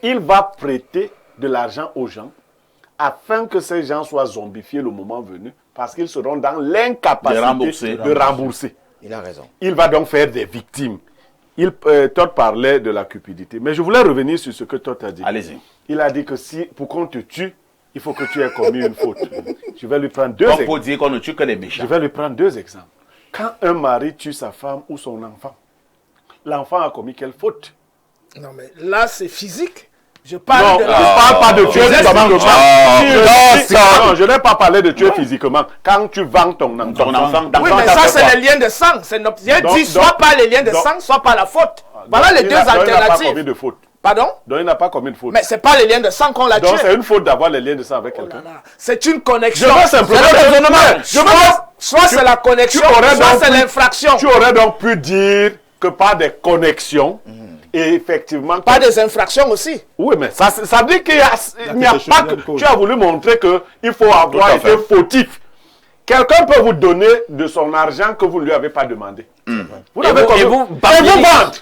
Speaker 6: Il va prêter de l'argent aux gens afin que ces gens soient zombifiés le moment venu, parce qu'ils seront dans l'incapacité de rembourser.
Speaker 2: Il a raison.
Speaker 6: Il va donc faire des victimes. Todd parlait de la cupidité. Mais je voulais revenir sur ce que Todd a dit.
Speaker 1: Allez-y.
Speaker 6: Il a dit que pour qu'on te tue, il faut que tu aies commis une faute. Je vais lui prendre deux exemples.
Speaker 1: Pour dire qu'on ne tue que les méchants.
Speaker 6: Je vais lui prendre deux exemples. Quand un mari tue sa femme ou son enfant, l'enfant a commis quelle faute?
Speaker 4: Non, mais là, c'est physique. Je parle
Speaker 6: non,
Speaker 4: de
Speaker 6: je ne parle pas de tuer physiquement. Non, je n'ai pas parlé de tuer physiquement. Quand tu vends ton enfant.
Speaker 4: Oui, mais ça, c'est les liens de sang. J'ai dit soit par les liens de sang, soit par la faute. Voilà les deux alternatives.
Speaker 6: Il n'a pas commis de faute.
Speaker 4: Pardon?
Speaker 6: Donc il n'a pas commis de faute.
Speaker 4: Mais ce n'est pas les liens de sang qu'on l'a tué.
Speaker 6: Donc c'est une faute d'avoir les liens de sang avec quelqu'un.
Speaker 4: C'est une connexion.
Speaker 6: Je veux simplement.
Speaker 4: Soit c'est la connexion, soit c'est l'infraction.
Speaker 6: Tu aurais donc pu dire que par des connexions, et effectivement...
Speaker 4: Pas des infractions aussi.
Speaker 6: Oui, mais ça dit qu'il n'y a pas que... Tu as voulu montrer qu'il faut avoir été fautif Quelqu'un peut vous donner de son argent que vous ne lui avez pas demandé. Vous
Speaker 3: Et
Speaker 6: l'avez
Speaker 3: vous-
Speaker 6: comme-
Speaker 3: et vous
Speaker 6: et
Speaker 3: parlez-
Speaker 6: vous vendre.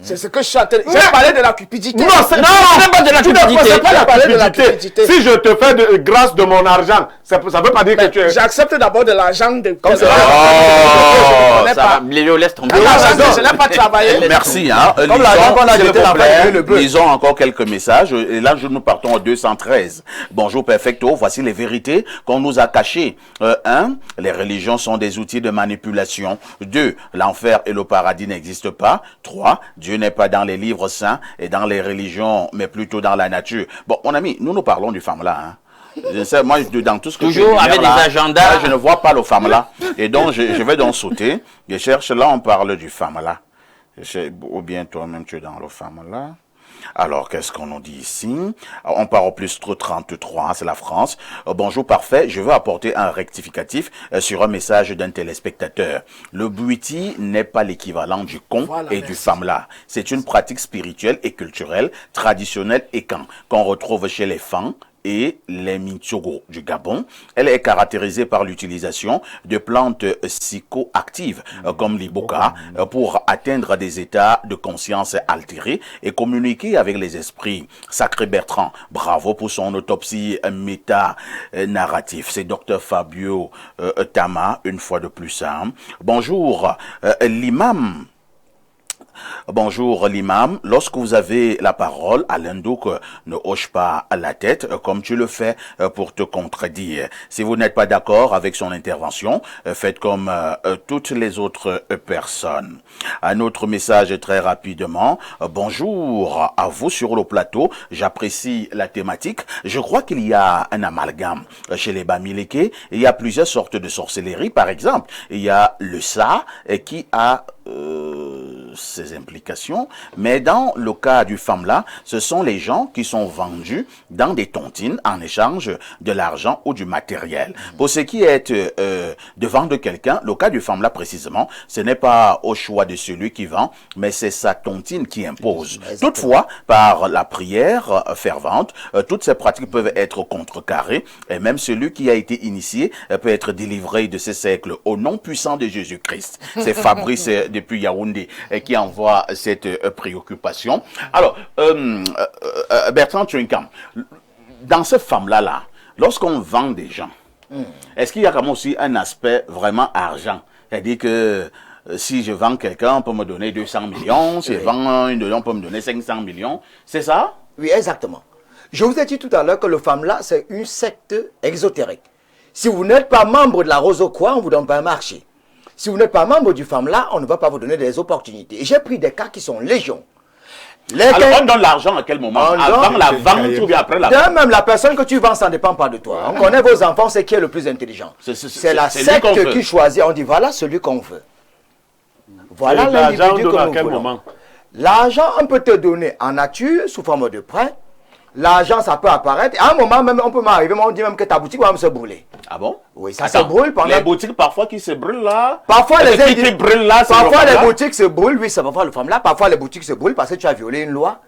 Speaker 4: C'est ce que je suis en train de... J'ai parlé de la cupidité.
Speaker 6: Non, c'est
Speaker 3: ce n'est pas de la
Speaker 6: tu ne
Speaker 3: cupidité.
Speaker 6: c'est pas
Speaker 4: Tu as
Speaker 6: la
Speaker 4: parlé de la
Speaker 6: cupidité.
Speaker 4: cupidité.
Speaker 6: Si je te fais grâce de mon argent, ça ne veut pas dire que tu es...
Speaker 4: J'accepte d'abord de l'argent de...
Speaker 2: Comme ça.
Speaker 3: Oh,
Speaker 4: Je n'ai
Speaker 3: ça
Speaker 4: pas-
Speaker 3: va. Léo, laisse tomber.
Speaker 4: Un argent que je n'ai pas travaillé.
Speaker 1: Merci. Hein.
Speaker 2: Comme l'argent qu'on a
Speaker 1: s'il
Speaker 2: jeté
Speaker 1: vous
Speaker 2: la
Speaker 1: plaît,
Speaker 2: vache, le bœuf.
Speaker 1: lisons encore quelques messages. Et là, nous partons au 213. Bonjour, perfecto. Voici les vérités qu'on nous a cachées. 1. Les religions sont des outils de manipulation. 2. L'enfer et le paradis n'existent pas. 3. Dieu n'est pas dans les livres saints et dans les religions, mais plutôt dans la nature. Bon, mon ami, nous parlons du femme là. Hein. Je sais, moi, dans tout ce que
Speaker 3: Toujours
Speaker 1: tu
Speaker 3: avec
Speaker 1: là,
Speaker 3: des agendas.
Speaker 1: là, je ne vois pas le femme là. Et donc, je vais donc sauter. Je cherche là, on parle du femme là. Ou bien toi-même, tu es dans le femme là. Alors, qu'est-ce qu'on nous dit ici? On part au plus 33, c'est la France. Bonjour, parfait. Je veux apporter un rectificatif sur un message d'un téléspectateur. Le buiti n'est pas l'équivalent du con
Speaker 4: Voilà,
Speaker 1: et du
Speaker 4: merci.
Speaker 1: femme-là. C'est une pratique spirituelle et culturelle, traditionnelle et qu'on retrouve chez les femmes et les Mitsogo du Gabon. Elle est caractérisée par l'utilisation de plantes psychoactives comme l'iboka pour atteindre des états de conscience altérés et communiquer avec les esprits. Sacré Bertrand, bravo pour son autopsie méta-narratif. C'est Dr Fabio Tama, une fois de plus. Hein. Bonjour, l'imam. Bonjour l'imam, lorsque vous avez la parole, Alain Douk ne hoche pas la tête comme tu le fais pour te contredire. Si vous n'êtes pas d'accord avec son intervention, faites comme toutes les autres personnes. Un autre message très rapidement. Bonjour à vous sur le plateau, j'apprécie la thématique. Je crois qu'il y a un amalgame chez les Bamileke. Il y a plusieurs sortes de sorcellerie, par exemple. Il y a le sa qui a ses implications, mais dans le cas du femme-là, ce sont les gens qui sont vendus dans des tontines en échange de l'argent ou du matériel. Pour ce qui est de vendre quelqu'un, le cas du femme-là précisément, ce n'est pas au choix de celui qui vend, mais c'est sa tontine qui impose. Toutefois, par la prière fervente, toutes ces pratiques peuvent être contrecarrées et même celui qui a été initié peut être délivré de ces siècles au nom puissant de Jésus-Christ. C'est Fabrice depuis Yaoundé qui envoie cette préoccupation. Alors, Bertrand Trinkam, dans cette femme-là, lorsqu'on vend des gens, est-ce qu'il y a quand même aussi un aspect vraiment argent? C'est-à-dire que si je vends quelqu'un, on peut me donner 200 millions, si je vends une on peut me donner 500 millions, c'est ça?
Speaker 2: Oui, exactement. Je vous ai dit tout à l'heure que le femme-là, c'est une secte exotérique. Si vous n'êtes pas membre de la Rosoqua, on ne vous donne pas un marché. Si vous n'êtes pas membre du femme-là, on ne va pas vous donner des opportunités. J'ai pris des cas qui sont légion.
Speaker 1: Alors, on donne l'argent à quel moment? Avant la vente ou bien après la vente?
Speaker 2: Même la personne que tu vends, ça ne dépend pas de toi. On connaît vos enfants, c'est qui est le plus intelligent. C'est la
Speaker 1: c'est lui qu'on
Speaker 2: secte
Speaker 1: veut.
Speaker 2: qui choisit. On dit, voilà celui qu'on veut. Voilà
Speaker 6: Et l'argent,
Speaker 2: l'individu
Speaker 6: on
Speaker 2: que
Speaker 6: donne à
Speaker 2: nous
Speaker 6: quel
Speaker 2: voulons.
Speaker 6: moment?
Speaker 2: L'argent, on peut te donner en nature, sous forme de prêt. L'argent, ça peut apparaître. À un moment, même, on peut m'arriver, on dit même que ta boutique va même se brûler.
Speaker 1: Ah bon?
Speaker 2: Oui, ça se brûle pendant...
Speaker 1: Les boutiques parfois qui se brûlent là.
Speaker 2: Parfois, les
Speaker 1: qui
Speaker 2: individus...
Speaker 1: brûlent là, c'est
Speaker 2: Parfois,
Speaker 1: le
Speaker 2: les
Speaker 1: femme-là.
Speaker 2: boutiques se brûlent. Oui, c'est parfois le femme là. Parfois, les boutiques se brûlent parce que tu as violé une loi.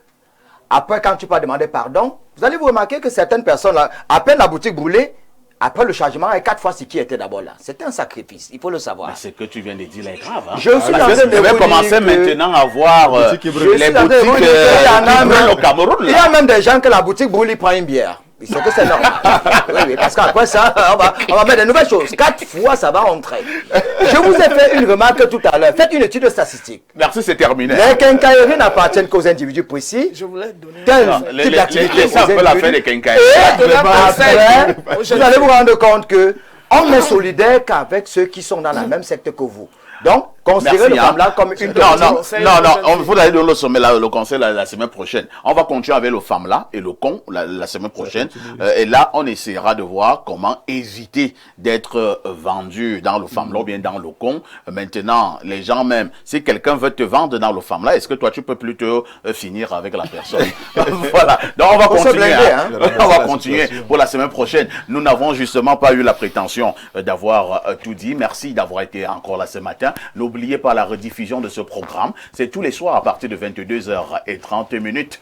Speaker 2: Après, quand tu peux demander pardon, vous allez vous remarquer que certaines personnes, là, à peine la boutique brûlée, après le changement est 4 fois ce qui était d'abord là. C'était un sacrifice, il faut le savoir.
Speaker 1: Mais ce que tu viens de dire là est grave. Hein?
Speaker 2: Je suis en train de
Speaker 1: Je vais
Speaker 2: vous
Speaker 1: commencer
Speaker 2: dire que-
Speaker 1: maintenant à voir
Speaker 2: Je
Speaker 1: les
Speaker 2: suis
Speaker 1: boutiques
Speaker 2: en train de vous dire qu'il y en a
Speaker 1: qui brûlent
Speaker 2: même-
Speaker 1: au Cameroun.
Speaker 2: Il y
Speaker 1: Là.
Speaker 2: a même des gens que la boutique brûle, ils prennent une bière. C'est que c'est normal. Oui, oui, parce qu'après ça, on va mettre de nouvelles choses. 4 fois, ça va rentrer. Je vous ai fait une remarque tout à l'heure. Faites une étude statistique.
Speaker 1: Merci, c'est terminé.
Speaker 2: Les quincailleries n'appartiennent qu'aux individus précis.
Speaker 4: Je voulais donner...
Speaker 2: Tel
Speaker 1: Non,
Speaker 2: type d'activité
Speaker 1: ça
Speaker 2: aux
Speaker 1: peut la
Speaker 2: individus.
Speaker 1: faire les quincailleries.
Speaker 2: Et
Speaker 4: Donner un
Speaker 2: après,
Speaker 4: conseil.
Speaker 2: vous allez vous rendre compte que on est solidaire qu'avec ceux qui sont dans la même secte que vous. Donc, considérez
Speaker 1: Merci,
Speaker 2: le
Speaker 1: hein.
Speaker 2: femme là comme une
Speaker 1: Non, non,
Speaker 4: conseil,
Speaker 1: non, non,
Speaker 4: conseil.
Speaker 1: vous allez donner le sommet là, le conseil la semaine prochaine. On va continuer avec le femme là et le con la semaine prochaine. Et là, on essaiera de voir comment éviter d'être vendu dans le femme là ou bien dans le con. Maintenant, les gens même, si quelqu'un veut te vendre dans le femme là, est-ce que toi tu peux plutôt finir avec la personne? Voilà. Donc on va
Speaker 2: Faut se
Speaker 1: continuer.
Speaker 2: blinder,
Speaker 1: Hein.
Speaker 2: hein.
Speaker 1: On va continuer pour la semaine prochaine. Nous n'avons justement pas eu la prétention d'avoir tout dit. Merci d'avoir été encore là ce matin. N'oubliez pas la rediffusion de ce programme. C'est tous les soirs à partir de 22h30.